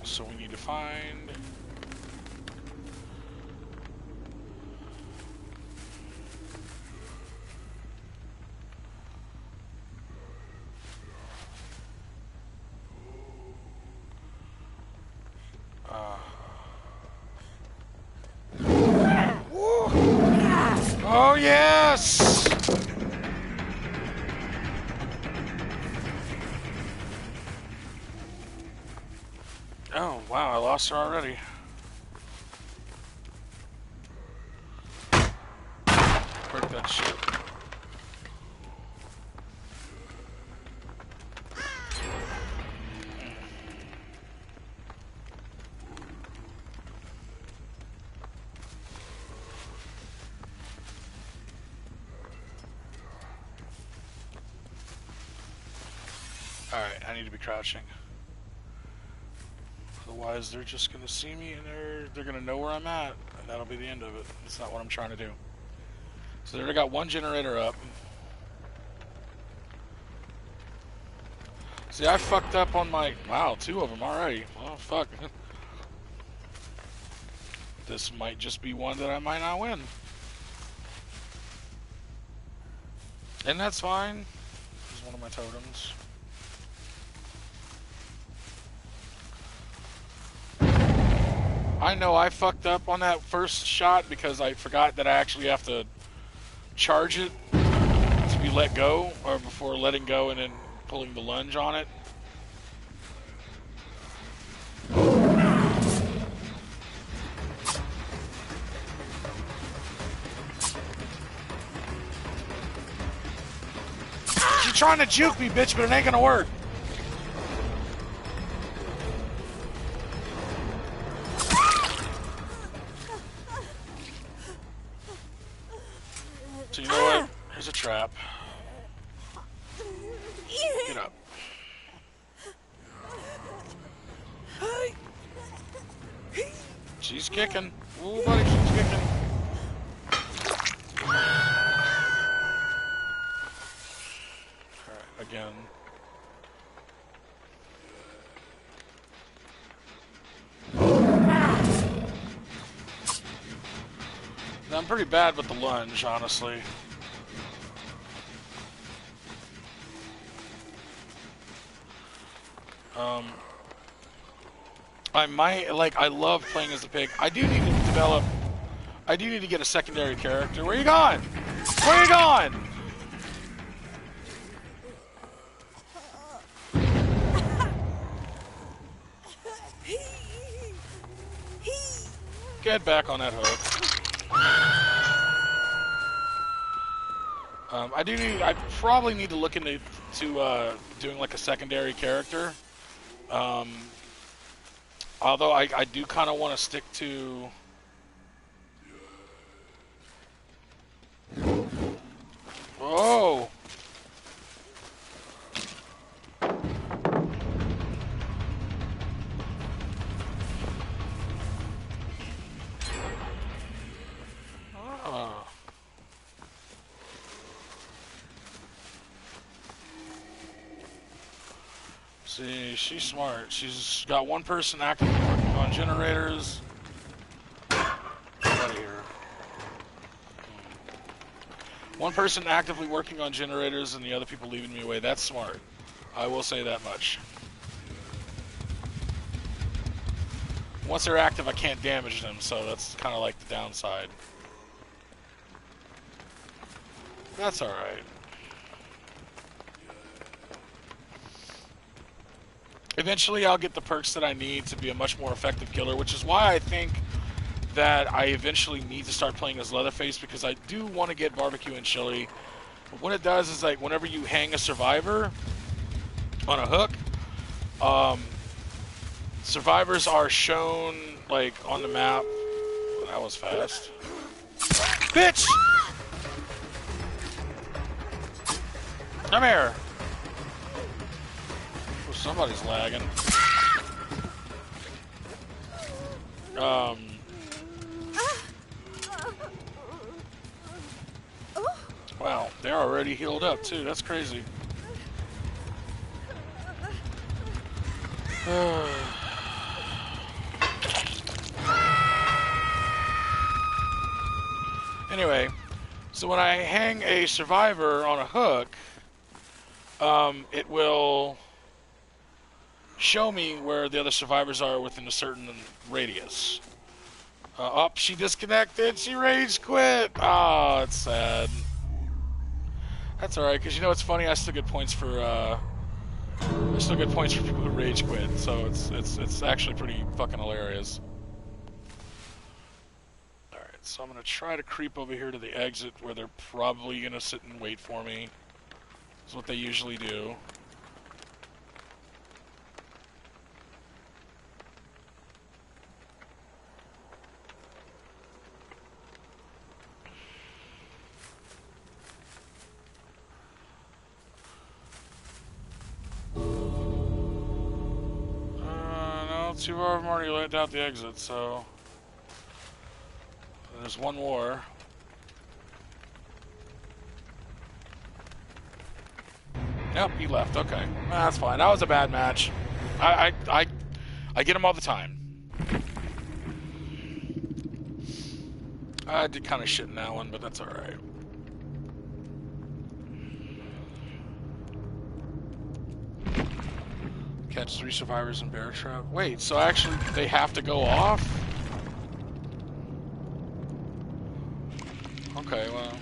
So we need to find... Oh, yes! Oh, wow, I lost her already. Break that shit. Alright, I need to be crouching. Otherwise, they're just gonna see me and they're gonna know where I'm at, and that'll be the end of it. That's not what I'm trying to do. So they already got one generator up. See, I fucked up on my... Wow, 2 of them already. Well, fuck. This might just be one that I might not win. And that's fine. This is one of my totems. I know I fucked up on that first shot because I forgot that I actually have to charge it to be let go, or before letting go and then pulling the lunge on it. She's trying to juke me, bitch, but it ain't gonna work. So you know what? Here's a trap. Get up. She's kicking. Ooh, buddy, she's kicking. Alright, again. I'm pretty bad with the lunge, honestly. I might, like, I love playing as the pig. I do need to develop, I do need to get a secondary character. Where you going? Where you going? Get back on that hook. I probably need to look into doing like a secondary character. Although I do kind of want to stick to... Whoa! See, she's smart. She's got one person actively working on generators. Get out of here. One person actively working on generators and the other people leaving me away. That's smart. I will say that much. Once they're active, I can't damage them, so that's kind of like the downside. That's alright. Eventually, I'll get the perks that I need to be a much more effective killer, which is why I think that I eventually need to start playing as Leatherface, because I do want to get barbecue and chili. But what it does is, like, whenever you hang a survivor on a hook, survivors are shown, like, on the map. That was fast. Bitch! Come here. Oh, somebody's lagging. Wow, they're already healed up too. That's crazy. Anyway, so when I hang a survivor on a hook, it will show me where the other survivors are within a certain radius. Oh, she disconnected. She rage quit. Oh, it's sad. That's alright, because you know what's funny? I still get points for people who rage quit, so it's actually pretty fucking hilarious. Alright, so I'm gonna try to creep over here to the exit where they're probably gonna sit and wait for me. That's what they usually do. two of them already let out the exit, so there's one more. Yep, he left. Okay, that's fine. That was a bad match. I get them all the time. I did kind of shit in that one, but that's all right. Catch 3 survivors in bear trap. Wait, so actually they have to go off? Okay, well,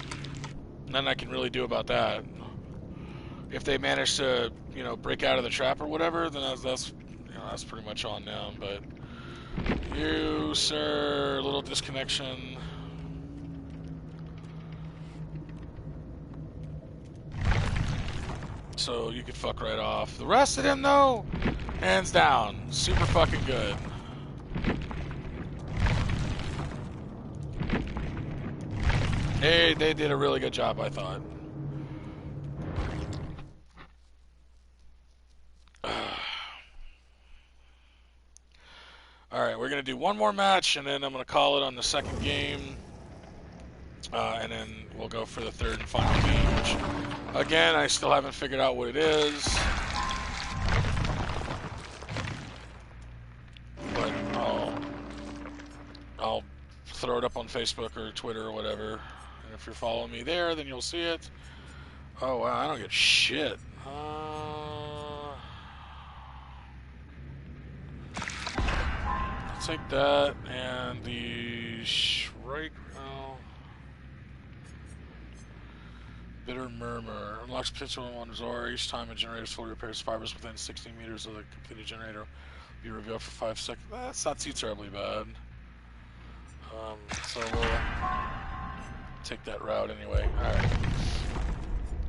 nothing I can really do about that. If they manage to, you know, break out of the trap or whatever, then that's you know, that's pretty much on them. But you, sir, a little disconnection. So you could fuck right off. The rest of them, though, hands down, super fucking good. They did a really good job, I thought. Alright, we're going to do one more match, and then I'm going to call it on the second game. And then we'll go for the third and final game, which, again, I still haven't figured out what it is. But I'll throw it up on Facebook or Twitter or whatever. And if you're following me there, then you'll see it. Oh, wow, I don't get shit. I'll take that, and the Shrike... Oh. Bitter Murmur. Unlocks potential on Zora. Each time a generator is fully repairs fibers within 16 meters of the completed generator. Be revealed for 5 seconds. That's not too terribly bad. So we'll take that route anyway. Alright.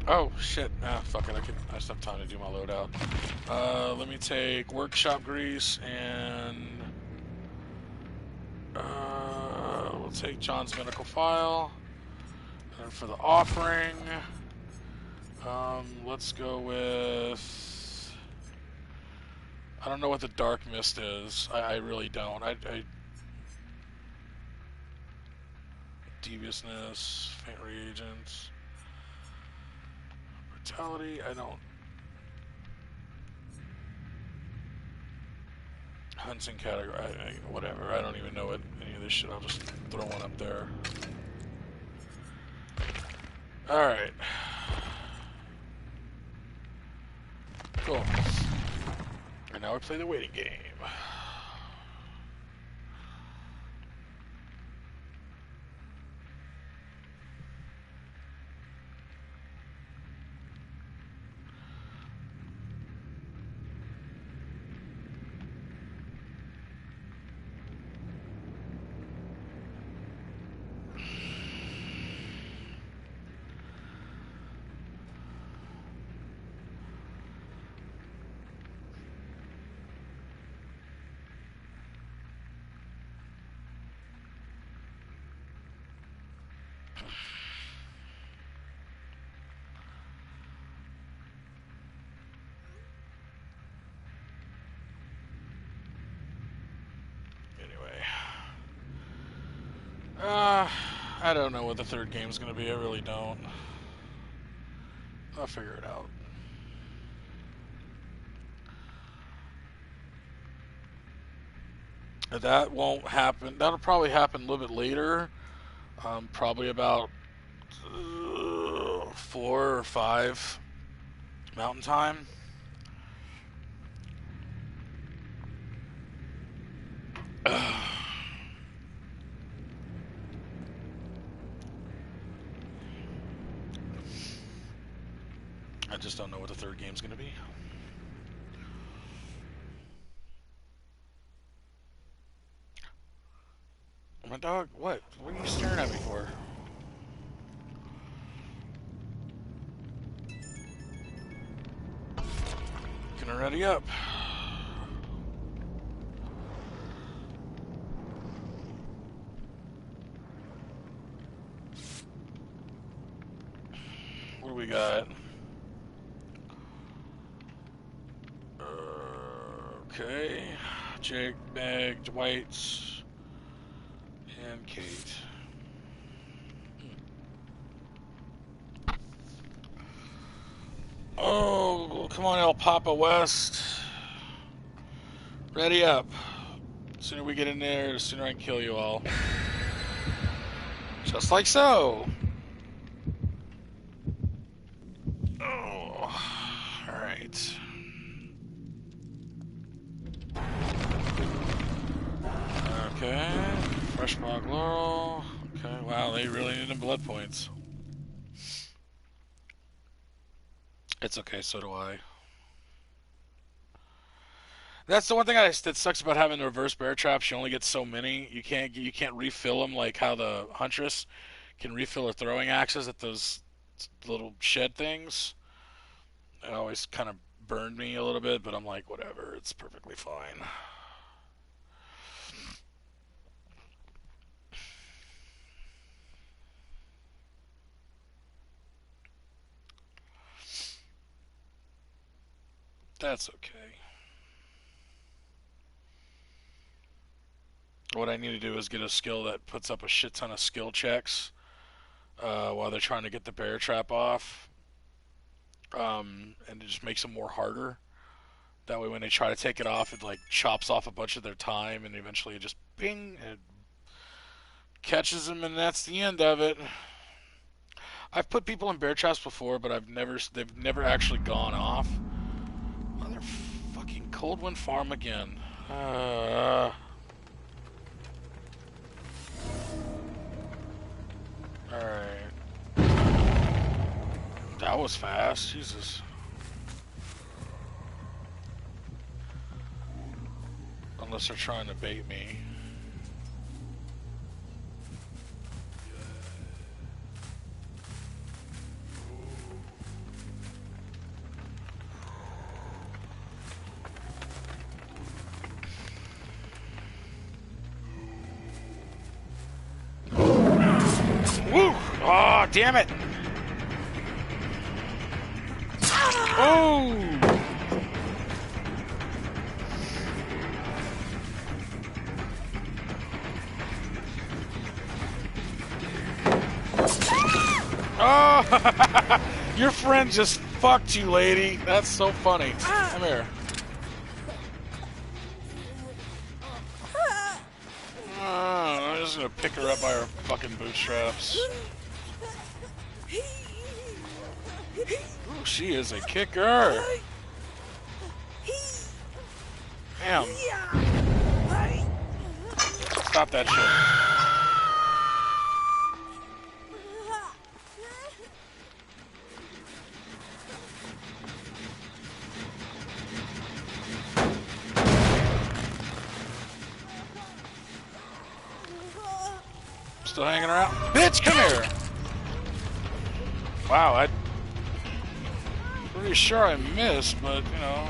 Oh, shit. Ah, fuck it. I just have time to do my loadout. Let me take workshop grease and... we'll take John's medical file. And for the offering... let's go with... I don't know what the dark mist is. I really don't. Deviousness, faint reagents, brutality. I don't. Hunting category. Whatever. I don't even know what any of this shit. I'll just throw one up there. All right. Cool. And now we play the waiting game. I don't know what the third game's gonna be. I really don't. I'll figure it out. That won't happen. That'll probably happen a little bit later. Probably about 4 or 5 Mountain Time. I just don't know what the third game's gonna be. My dog, what? What are you staring at me for? Gonna ready up. What do we got? Okay. Jake, Meg, Dwight, and Kate. Oh, come on, El Papa West. Ready up. The sooner we get in there, the sooner I can kill you all. Just like so. Oh, alright. Okay, fresh bog laurel. Okay, wow, they really need them blood points. It's okay, so do I. That's the one thing that sucks about having the reverse bear traps. You only get so many. You can't refill them like how the huntress can refill her throwing axes at those little shed things. It always kind of burned me a little bit, but I'm like, whatever, it's perfectly fine. That's okay. What I need to do is get a skill that puts up a shit ton of skill checks while they're trying to get the bear trap off. And it just makes them more harder. That way when they try to take it off, it like chops off a bunch of their time and eventually it just bing, and it catches them, and that's the end of it. I've put people in bear traps before, but they've never actually gone off. Motherfucking Coldwind Farm again. Alright. That was fast, Jesus. Unless they're trying to bait me. Woo! Oh, damn it! Oh! Oh! Your friend just fucked you, lady. That's so funny. Come here. I'm just gonna pick her up by her fucking bootstraps. Ooh, she is a kicker. Damn. Stop that shit. Still hanging around? Bitch, come here! Wow, I'm pretty sure I missed, but, you know.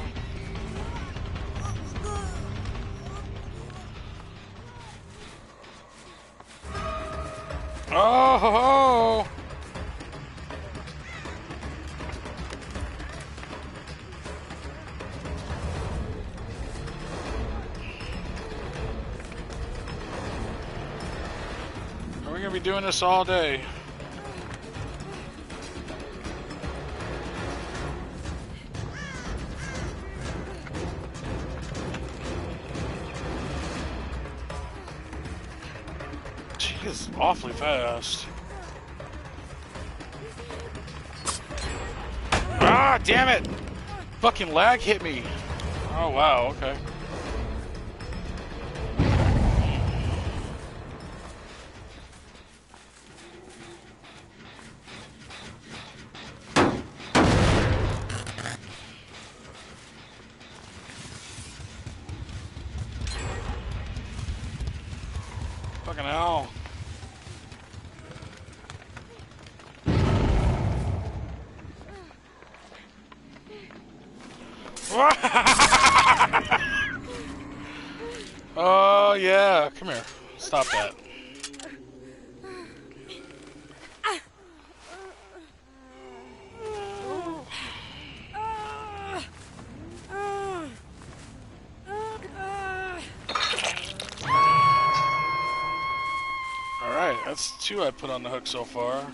Oh, ho, ho. Are we gonna be doing this all day? She is awfully fast. Ah, damn it! Fucking lag hit me. Oh, wow, okay. Fucking hell. Oh, yeah. Come here. Stop that. That's 2 I put on the hook so far.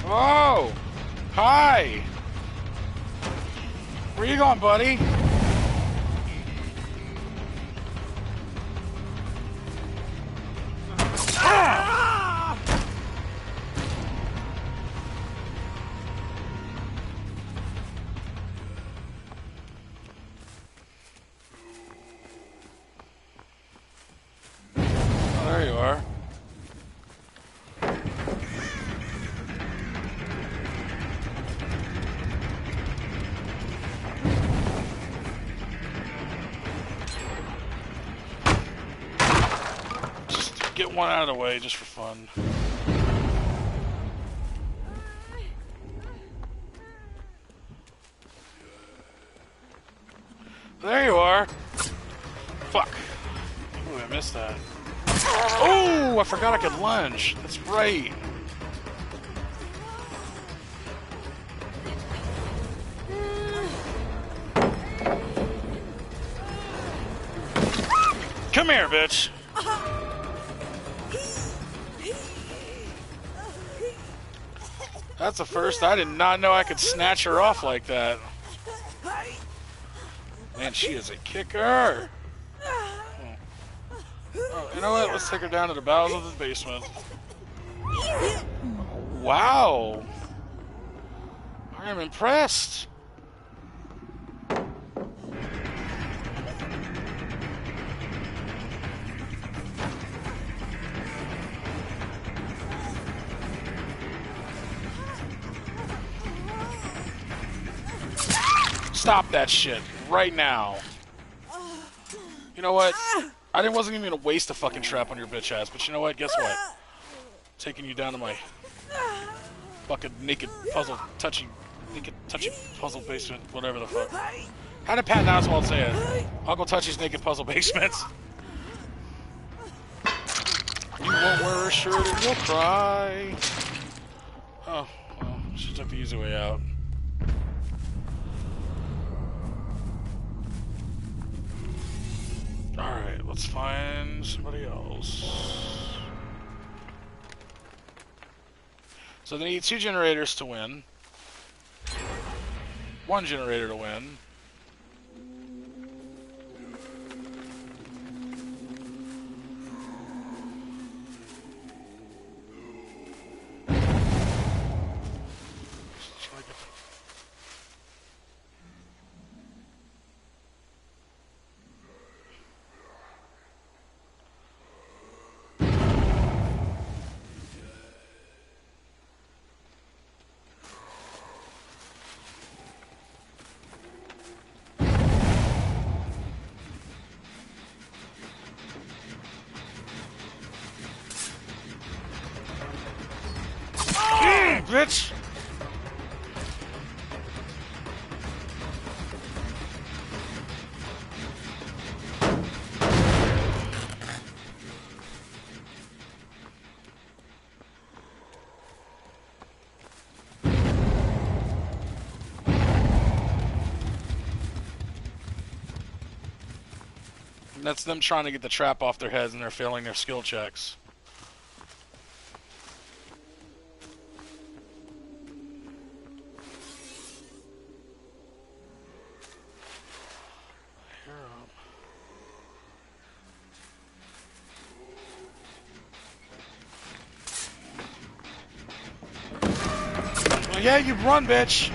Oh! Hi! Where you going, buddy? There you are. Just get one out of the way, just for fun. There you are. Fuck. Ooh, I missed that. Oh, I forgot I could lunge. That's right. Come here, bitch. That's a first. I did not know I could snatch her off like that. Man, she is a kicker. Oh, you know what? Let's take her down to the bowels of the basement. Wow. I am impressed. Stop that shit right now. You know what? I wasn't even gonna waste a fucking trap on your bitch ass, but you know what? Guess what? Taking you down to my fucking naked touchy puzzle basement, whatever the fuck. How did Patton Oswalt say it? Uncle Touchy's naked puzzle basement. You won't wear a shirt and you'll cry. Oh, well, she took the easy way out. Alright, let's find somebody else. So they need 2 generators to win. 1 generator to win. Bitch! And that's them trying to get the trap off their heads and they're failing their skill checks. Yeah, you run, bitch.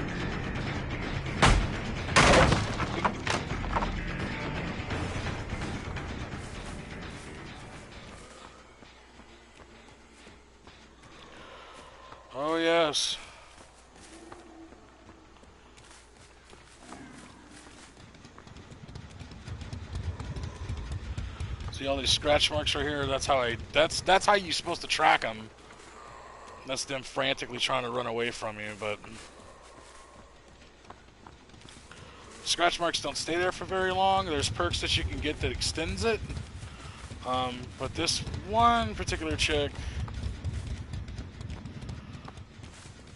Oh, yes. See all these scratch marks right here? That's how that's how you're supposed to track them. That's them frantically trying to run away from you, but scratch marks don't stay there for very long. There's perks that you can get that extends it, But this one particular chick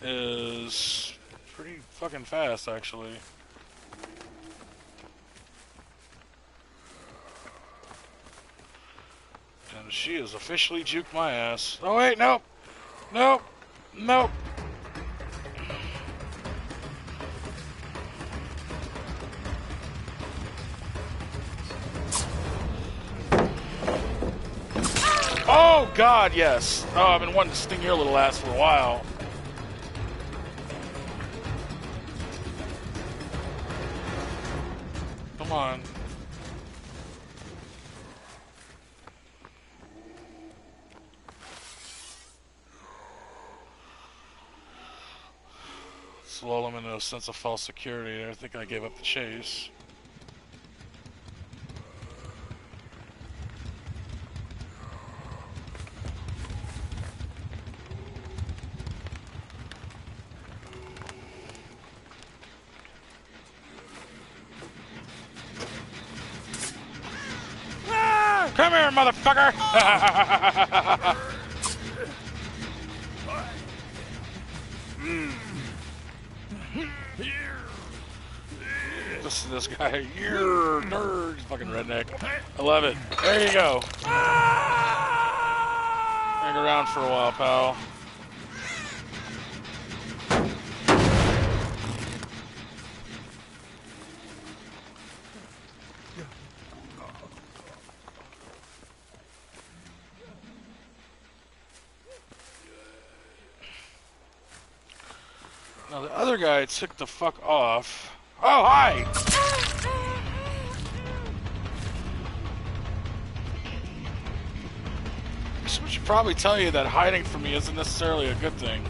is pretty fucking fast, actually. And she has officially juked my ass. Oh wait, nope, nope, nope. Oh god, yes. Oh, I've been wanting to sting your little ass for a while. Come on. Let's lull him into a sense of false security. I think I gave up the chase. Come here, motherfucker! This guy, you're nerd, fucking redneck. I love it. There you go. Hang around for a while, pal. Now the other guy took the fuck off. Oh, hi! This should probably tell you that hiding from me isn't necessarily a good thing.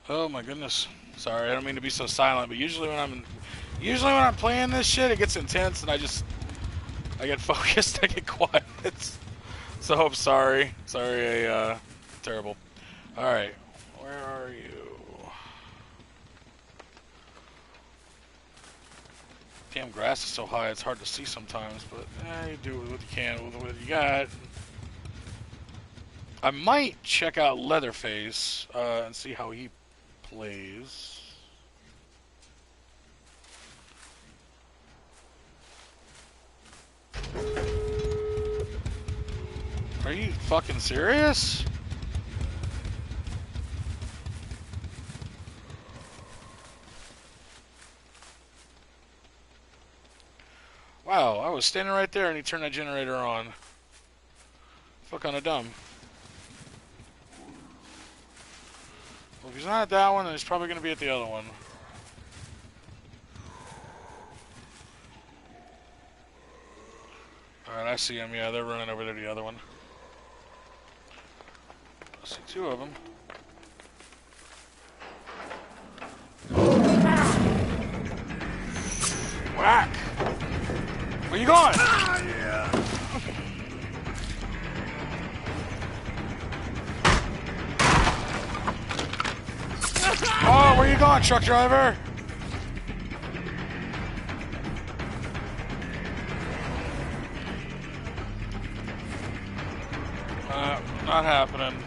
Oh my goodness. Sorry, I don't mean to be so silent, but usually when I'm playing this shit, it gets intense and I get focused, I get quiet. So I'm sorry. Sorry, terrible. Alright, where are you? Damn, grass is so high, it's hard to see sometimes, but you do what you can with what you got. I might check out Leatherface and see how he plays. Are you fucking serious? Wow, I was standing right there and he turned that generator on. Fuck kinda dumb. Well, if he's not at that one, then he's probably gonna be at the other one. Alright, I see him. Yeah, they're running over there to the other one. I see two of them. Whack! Where you going? Yeah. Oh, where you going, truck driver? Not happening.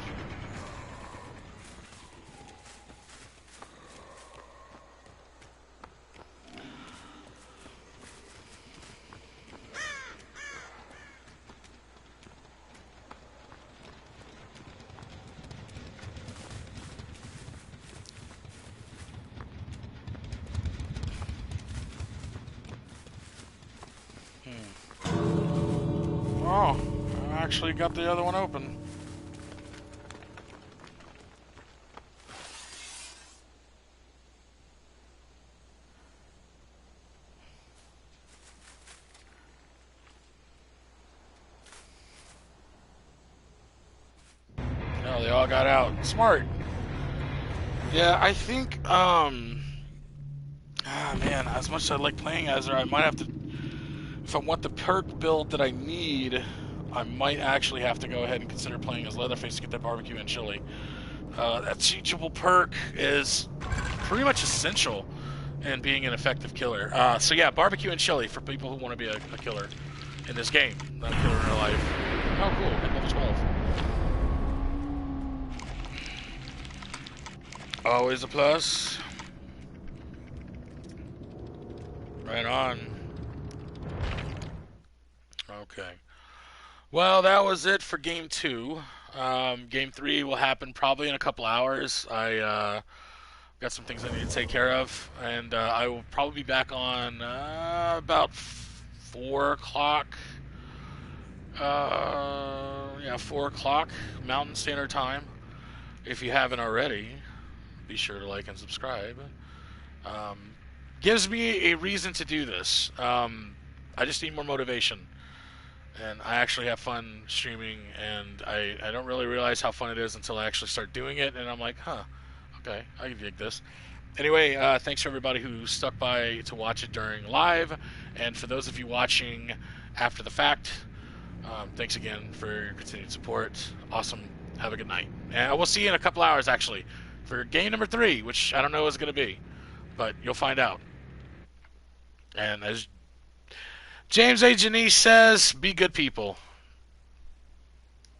actually got the other one open. No, they all got out. Smart. Yeah, I think, man, as much as I like playing Ezra, I might have to, if I want the perk build that I need, I might actually have to go ahead and consider playing as Leatherface to get that barbecue and chili. That teachable perk is pretty much essential in being an effective killer. So yeah, barbecue and chili for people who want to be a killer in this game, not a killer in real life. Oh, cool. Hit level 12. Always a plus. Right on. Okay. Well, that was it for game 2. Game 3 will happen probably in a couple hours. I got some things I need to take care of, and I will probably be back on about 4 o'clock. Yeah, 4 o'clock Mountain Standard Time. If you haven't already, be sure to like and subscribe. Um, Gives me a reason to do this. I just need more motivation. And I actually have fun streaming, and I don't really realize how fun it is until I actually start doing it, and I'm like, huh, okay, I can dig this. Anyway, thanks for everybody who stuck by to watch it during live, and for those of you watching after the fact, thanks again for your continued support. Awesome. Have a good night. And we'll see you in a couple hours, actually, for game number 3, which I don't know what it's going to be, but you'll find out. And as James A. Janice says, be good people.